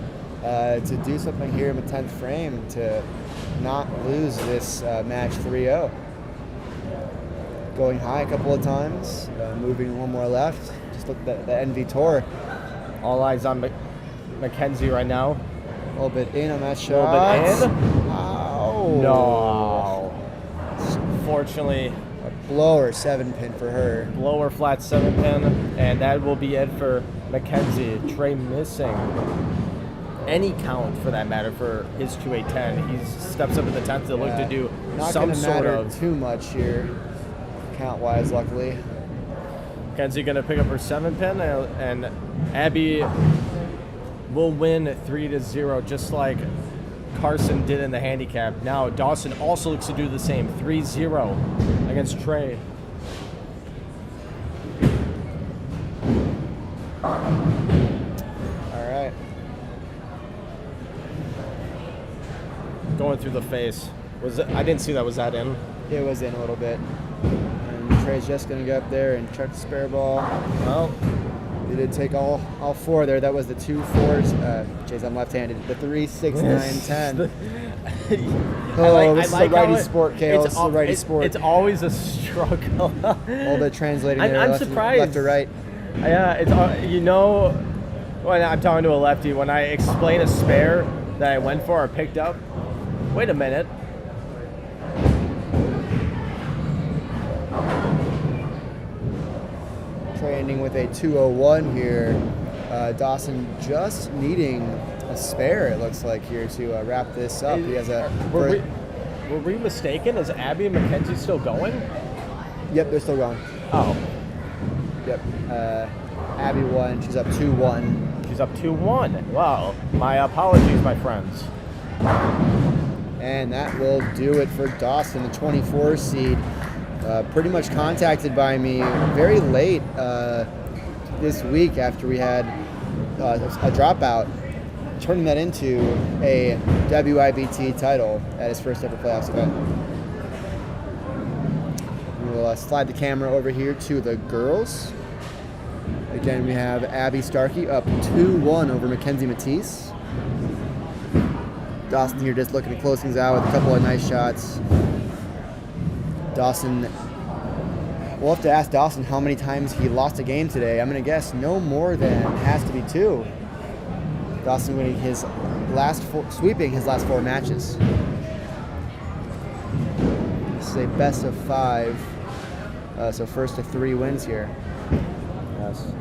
to do something here in the 10th frame to not lose this match 3-0. Going high a couple of times, moving one more left. Just look at the NV Tour. All eyes on Mackenzie right now. A little bit in on that A shot. little bit in. Ow. No. Fortunately, Blower 7-pin for her. blower flat 7-pin, and that will be it for Mackenzie. Trey missing any count for that matter for his 2-8-10. He steps up in the 10th to look to do not some gonna sort matter of. too much here, count-wise, luckily. Mackenzie going to pick up her 7-pin, and Abby will win 3-0, just like Carson did in the handicap. Now Dawson also looks to do the same, 3-0 against Trey. All right. Going through the face. I didn't see that. Was that in? It was in a little bit. And Trey's just going to go up there and check the spare ball. Well, he did take all 4 there. That was the 2 4s. Jeez, I'm left-handed. The 3, 6, 9, 10. This is a righty sport, Kale. This is a righty sport. It's always a struggle. A little bit translating there. I'm left, surprised. Left to right. Yeah, it's when I'm talking to a lefty, when I explain a spare that I went for or picked up, wait a minute. Trey ending with a 201 here. Dawson just needing a spare, it looks like, here to wrap this up. He has a. Were we mistaken? Is Abby and Mackenzie still going? Yep, they're still going. Oh. Yep. Abby won. She's up 2-1. She's up 2-1. Wow. My apologies, my friends. And that will do it for Dawson, the 24 seed. Pretty much contacted by me very late this week after we had a dropout, turning that into a WYBT title at his first ever playoffs event. we'll slide the camera over here to the girls. Again, we have Abby Starkey up 2-1 over Mackenzie Matisse. Dawson here just looking to close things out with a couple of nice shots. Dawson, we'll have to ask Dawson how many times he lost a game today. I'm going to guess no more than has to be 2. Dawson winning sweeping his last 4 matches. This is a best of 5, so first of 3 wins here. Yes.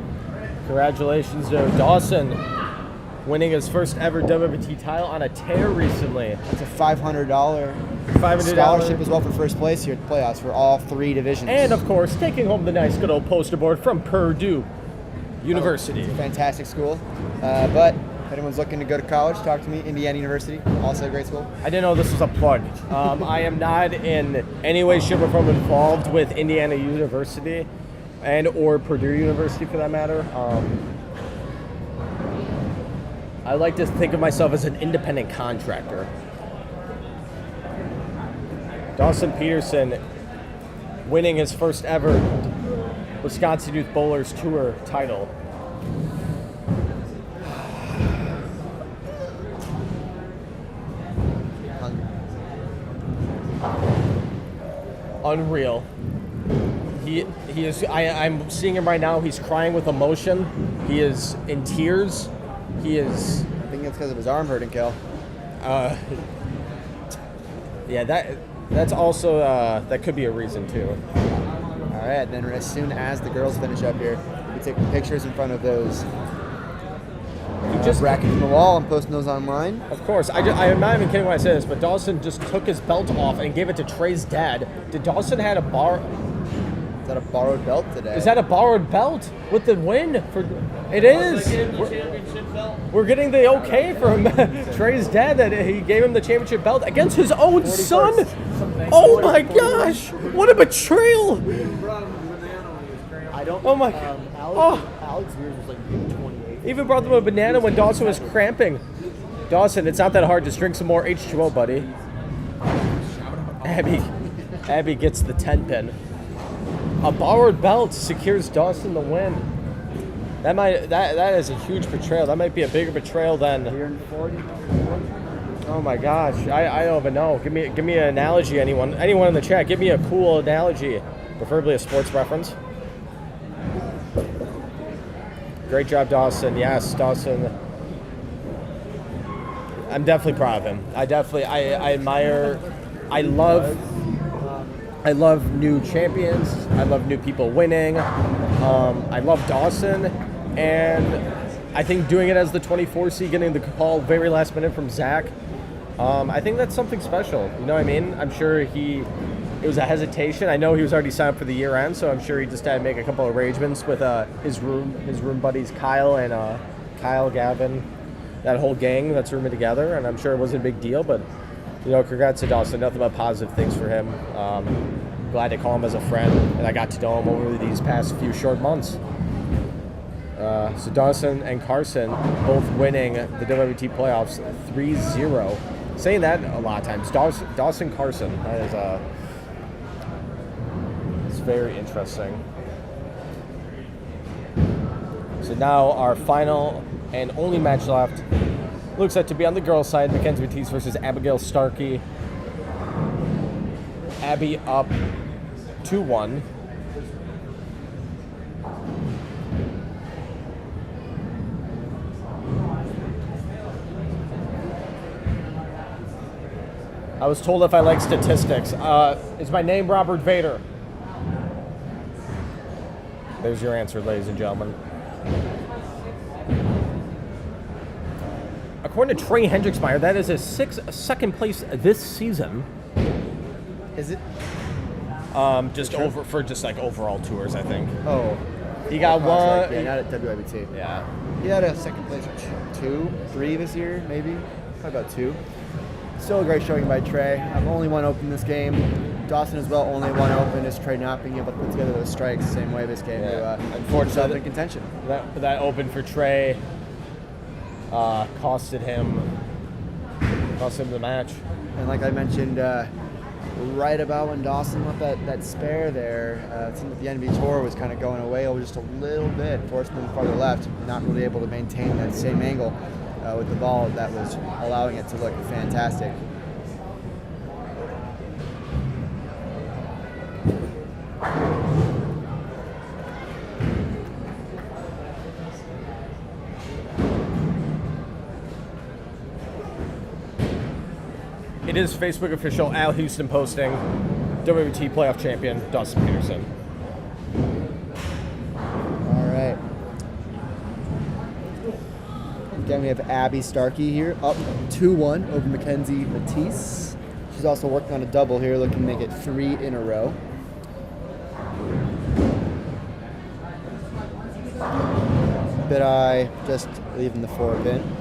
Congratulations to Dawson winning his first ever WYBT title on a tear recently. It's a $500 scholarship as well for first place here at the playoffs for all 3 divisions. And of course, taking home the nice good old poster board from Purdue University. It's a fantastic school. But if anyone's looking to go to college, talk to me. Indiana University, also a great school. I didn't know this was a plug. I am not in any way, shape, or form involved with Indiana University and or Purdue University for that matter. I like to think of myself as an independent contractor. Dawson Peterson winning his first ever Wisconsin Youth Bowlers Tour title. Unreal. He is. I'm seeing him right now. He's crying with emotion. He is in tears. He is. I think it's because of his arm hurting, Kel. Yeah, that's also that could be a reason too. All right, then as soon as the girls finish up here, we take pictures in front of those brackets from the wall and posting those online. Of course. I'm not even kidding when I say this, but Dawson just took his belt off and gave it to Trey's dad. Did Dawson had a bar? Is that a borrowed belt today? Is that a borrowed belt with the win? It is. We're getting the okay from Trey's dad that he gave him the championship belt against his own son. Oh my gosh! What a betrayal! I don't. Oh my. Alex Mears was like 28. Even brought them a banana when Dawson was cramping. Dawson, it's not that hard. Just drink some more H2O, buddy. Abby gets the 10 pin. A borrowed belt secures Dawson the win. That is a huge betrayal. That might be a bigger betrayal than. Oh my gosh, I don't even know. Give me an analogy. Anyone in the chat, give me a cool analogy, preferably a sports reference. Great job, Dawson. Yes, Dawson. I'm definitely proud of him. I admire. I love new champions. I love new people winning. I love Dawson, and I think doing it as the 24 seed, getting the call very last minute from Zach. I think that's something special. You know what I mean? I'm sure it was a hesitation. I know he was already signed up for the year end, so I'm sure he just had to make a couple of arrangements with his room buddies Kyle and Gavin, that whole gang that's rooming together, and I'm sure it wasn't a big deal, but congrats to Dawson. Nothing but positive things for him. Glad to call him as a friend, and I got to know him over these past few short months. So Dawson and Carson both winning the WYBT playoffs 3-0. Saying that a lot of times. Dawson Carson. That is it's very interesting. So now our final and only match left looks like to be on the girls' side. Mackenzie Matisse versus Abigail Starkey. Abby up 2-1. I was told if I like statistics. Is my name Robert Vader? There's your answer, ladies and gentlemen. According to Trey Hendricksmeyer, that is his second place this season. Is it? Just over for overall tours, I think. Oh. He got one. Yeah, not at WYBT. Yeah. He had a second place or 2, 3 this year, maybe. Probably about 2. Still a great showing by Trey. I've only one open this game. Dawson as well, only one open. Is Trey not being able to put together those strikes the same way this game to put himself in contention. That open for Trey costed him the match. And like I mentioned right about when Dawson left that spare there. It seemed that the NB Tour was kind of going away just a little bit, forcing them farther left, not really able to maintain that same angle with the ball that was allowing it to look fantastic. It is Facebook official Al Houston posting WYBT playoff champion Dustin Peterson. All right. Again, we have Abby Starkey here, up 2-1 over Mackenzie Matisse. She's also working on a double here, looking to make it 3 in a row. Bidai just leaving the 4-pin.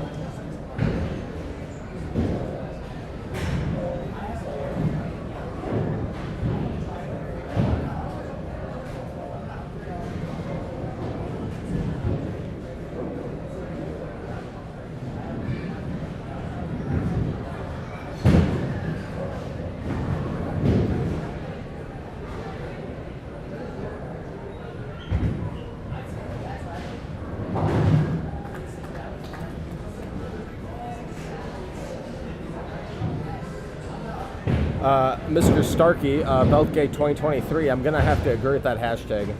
Mr. Starkey, Beltgate 2023, I'm going to have to agree with that hashtag.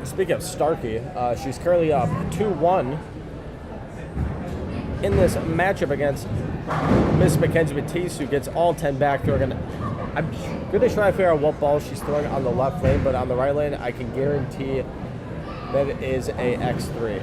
Speaking of Starkey, she's currently up 2-1 in this matchup against Miss Mackenzie Matisse, who gets all 10 back. I'm going to try to figure out what ball she's throwing on the left lane, but on the right lane, I can guarantee that it is a X3.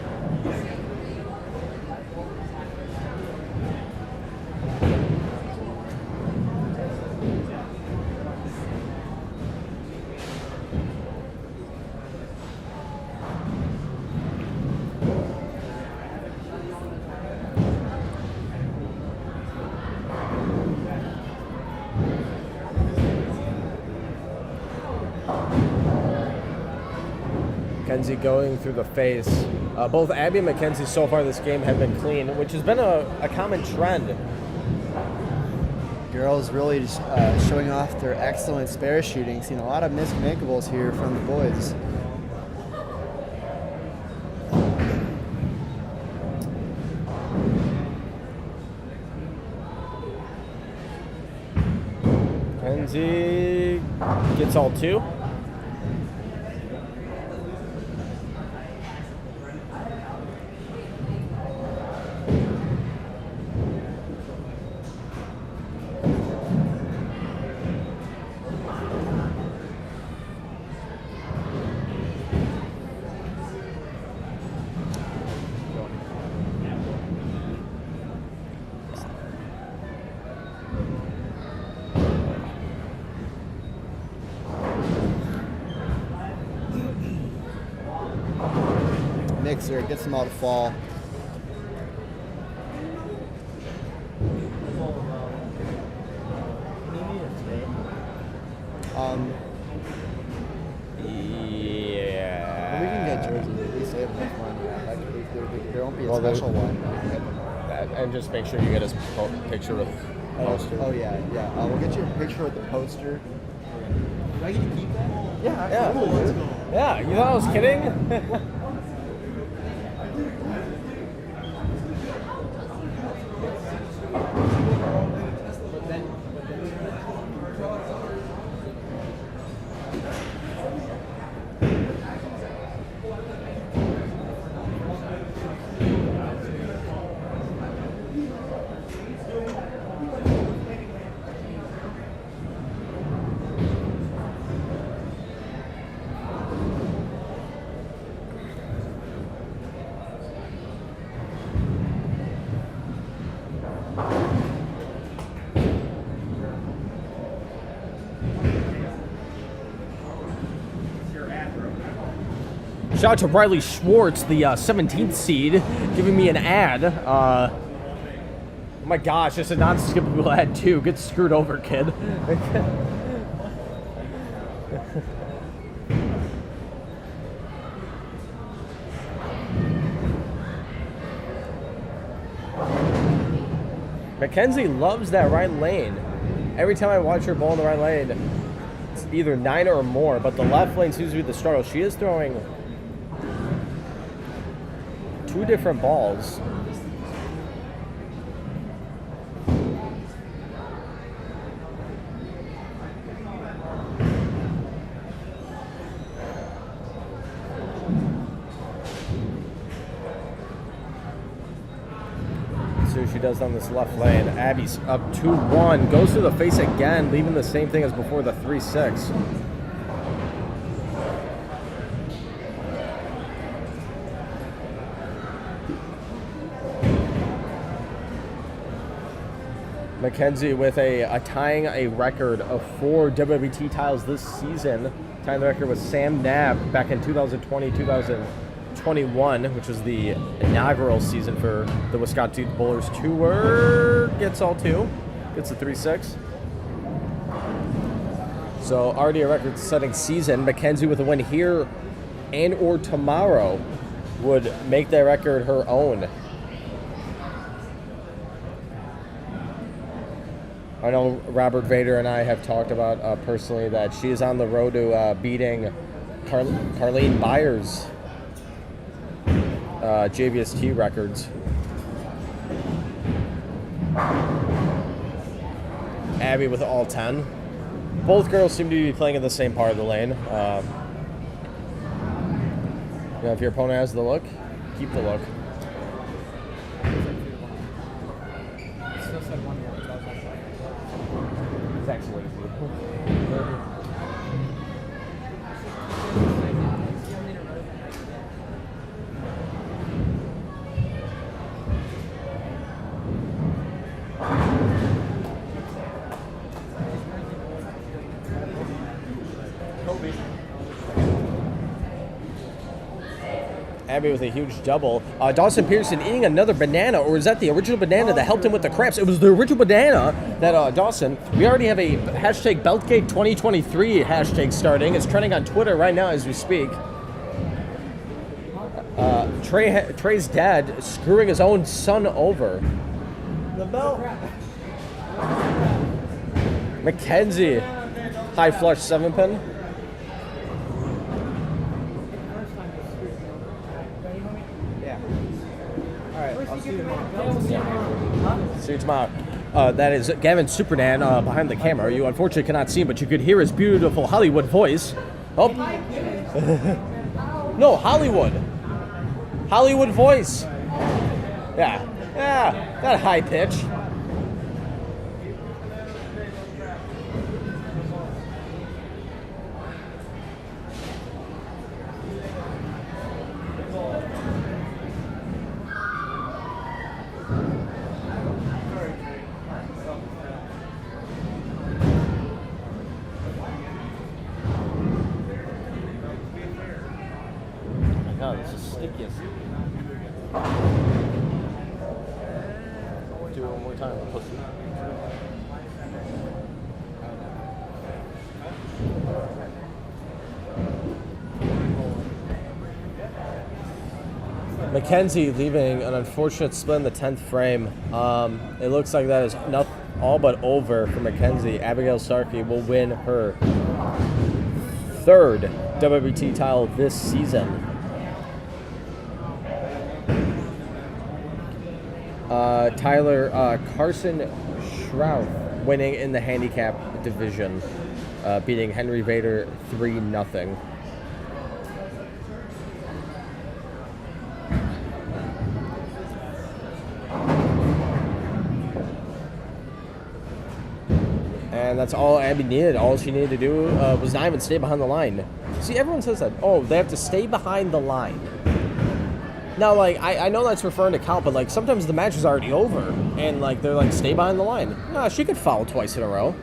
Mackenzie going through the face. Both Abby and Mackenzie so far this game have been clean, which has been a common trend. Girls really just showing off their excellent spare shooting. Seen a lot of missed makeables here from the boys. Mackenzie gets all 2. Mixer gets them all to fall. Yeah. We can get jerseys. At least they have enough money. Like, there won't be a special one. And just make sure you get his picture with poster. Oh yeah. We'll get you a picture with the poster. Do I get to keep that? Yeah, Yeah. absolutely. Yeah, you thought I was kidding? Shout out to Riley Schwartz, the 17th seed, giving me an ad. Oh my gosh, it's a non-skippable ad too. Get screwed over, kid. Mackenzie loves that right lane. Every time I watch her bowl in the right lane, it's either 9 or more, but the left lane seems to be the struggle. She is throwing 2 different balls. See what she does on this left lane. Abby's up 2-1, goes to the face again, leaving the same thing as before, the 3-6. Mackenzie with a tying a record of 4 WYBT titles this season, tying the record with Sam Knapp back in 2020-2021, which was the inaugural season for the Wisconsin Bowlers Tour. Gets all 2, gets the 3-6. So already a record-setting season. Mackenzie with a win here and or tomorrow would make that record her own. I know Robert Vader and I have talked about personally that she is on the road to beating Carlene Byers' JVST records. Abby with all 10. Both girls seem to be playing in the same part of the lane. If your opponent has the look, keep the look. Abby with a huge double. Dawson Pearson eating another banana, or is that the original banana that helped him with the cramps? It was the original banana that Dawson. We already have a hashtag Beltgate 2023 hashtag starting. It's trending on Twitter right now as we speak. Trey's dad screwing his own son over. The belt. Mackenzie, high flush 7-pin. See you tomorrow. That is Gavin Supernan behind the camera. You unfortunately cannot see him, but you could hear his beautiful Hollywood voice. Oh. No, Hollywood. Hollywood voice. Yeah. Yeah. Not high pitch. God, this is stickiest. Do it one more time, pussy. Mackenzie leaving an unfortunate split in the 10th frame. It looks like that is all but over for Mackenzie. Abigail Starkey will win her 3rd WYBT title this season. Tyler Carson Shrouth winning in the handicap division, beating Henry Vader 3-0. And that's all Abby needed. All she needed to do was not even stay behind the line. See, everyone says that. Oh, they have to stay behind the line. Now, like, I know that's referring to count, but, like, sometimes the match is already over, and, like, they're like, stay behind the line. Nah, she could foul twice in a row.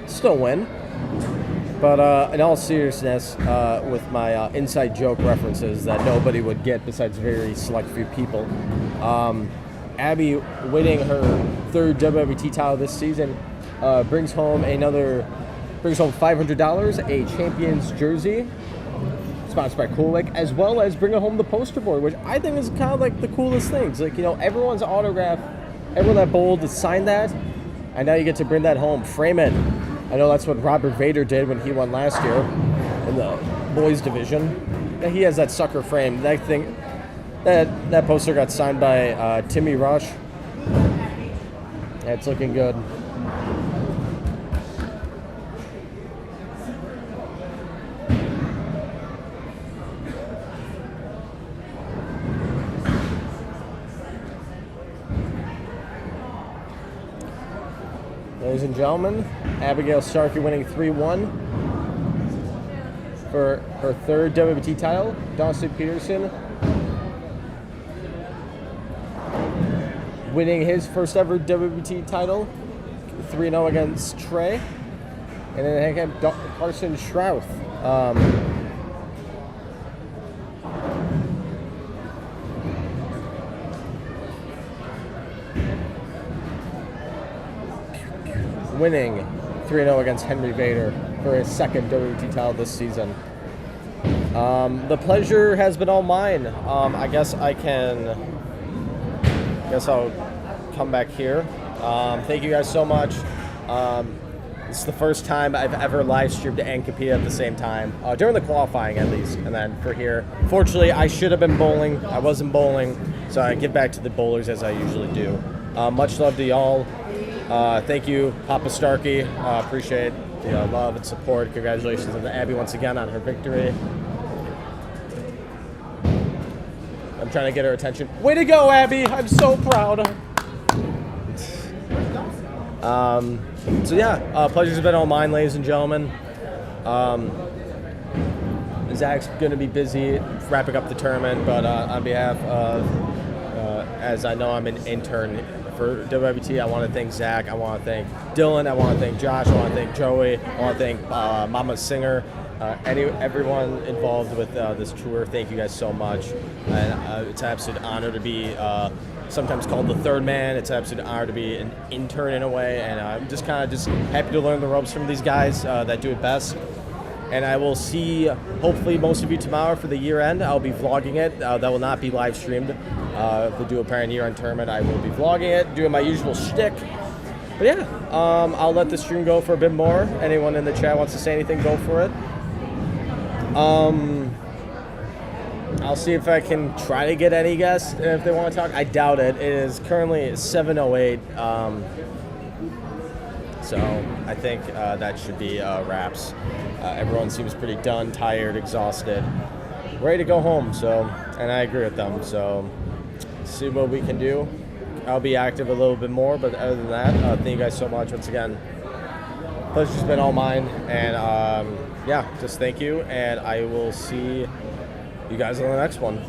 Still win. But in all seriousness, with my inside joke references that nobody would get besides very select few people, Abby winning her 3rd WYBT title this season brings home $500, a champion's jersey, sponsored by Cool Lake, as well as bringing home the poster board, which I think is kind of like the coolest things. Like, you know, everyone's autograph everyone that bowled to sign that, and now you get to bring that home. Frame it. I know that's what Robert Vader did when he won last year in the boys division. Yeah, he has that sucker frame. That thing, that poster got signed by Timmy Rush. Yeah, it's looking good. Ladies and gentlemen, Abigail Starkey winning 3-1 for her third WBT title. Dawson Peterson winning his first ever WBT title, 3-0 against Trey. And then Handicap Carson Schrouth. Winning 3-0 against Henry Vader for his second WBT title this season. The pleasure has been all mine. I guess I'll come back here. Thank you guys so much. This is the first time I've ever live streamed and competed at the same time, during the qualifying at least, and then for here. Fortunately, I should have been bowling. I wasn't bowling, so I give back to the bowlers as I usually do. Much love to y'all. Thank you, Papa Starkey. Appreciate the love and support. Congratulations to Abby once again on her victory. I'm trying to get her attention. Way to go, Abby! I'm so proud. So yeah, pleasure's been all mine, ladies and gentlemen. Zach's going to be busy wrapping up the tournament, but on behalf of, as I know I'm an intern for WYBT, I want to thank Zach, I want to thank Dylan, I want to thank Josh, I want to thank Joey, I want to thank Mama Singer, everyone involved with this tour. Thank you guys so much. And it's an absolute honor to be sometimes called the third man. It's an absolute honor to be an intern in a way, and I'm just kind of just happy to learn the ropes from these guys that do it best. And I will see, hopefully, most of you tomorrow for the year end. I'll be vlogging it. That will not be live streamed. If we do a parent year end tournament, I will be vlogging it, doing my usual shtick. But yeah, I'll let the stream go for a bit more. Anyone in the chat wants to say anything, go for it. I'll see if I can try to get any guests if they want to talk. I doubt it. It is currently 7:08. So I think that should be wraps. Everyone seems pretty done, tired, exhausted, ready to go home. So, and I agree with them. So, see what we can do. I'll be active a little bit more, but other than that, thank you guys so much once again. Pleasure's been all mine, and yeah, just thank you, and I will see you guys on the next one.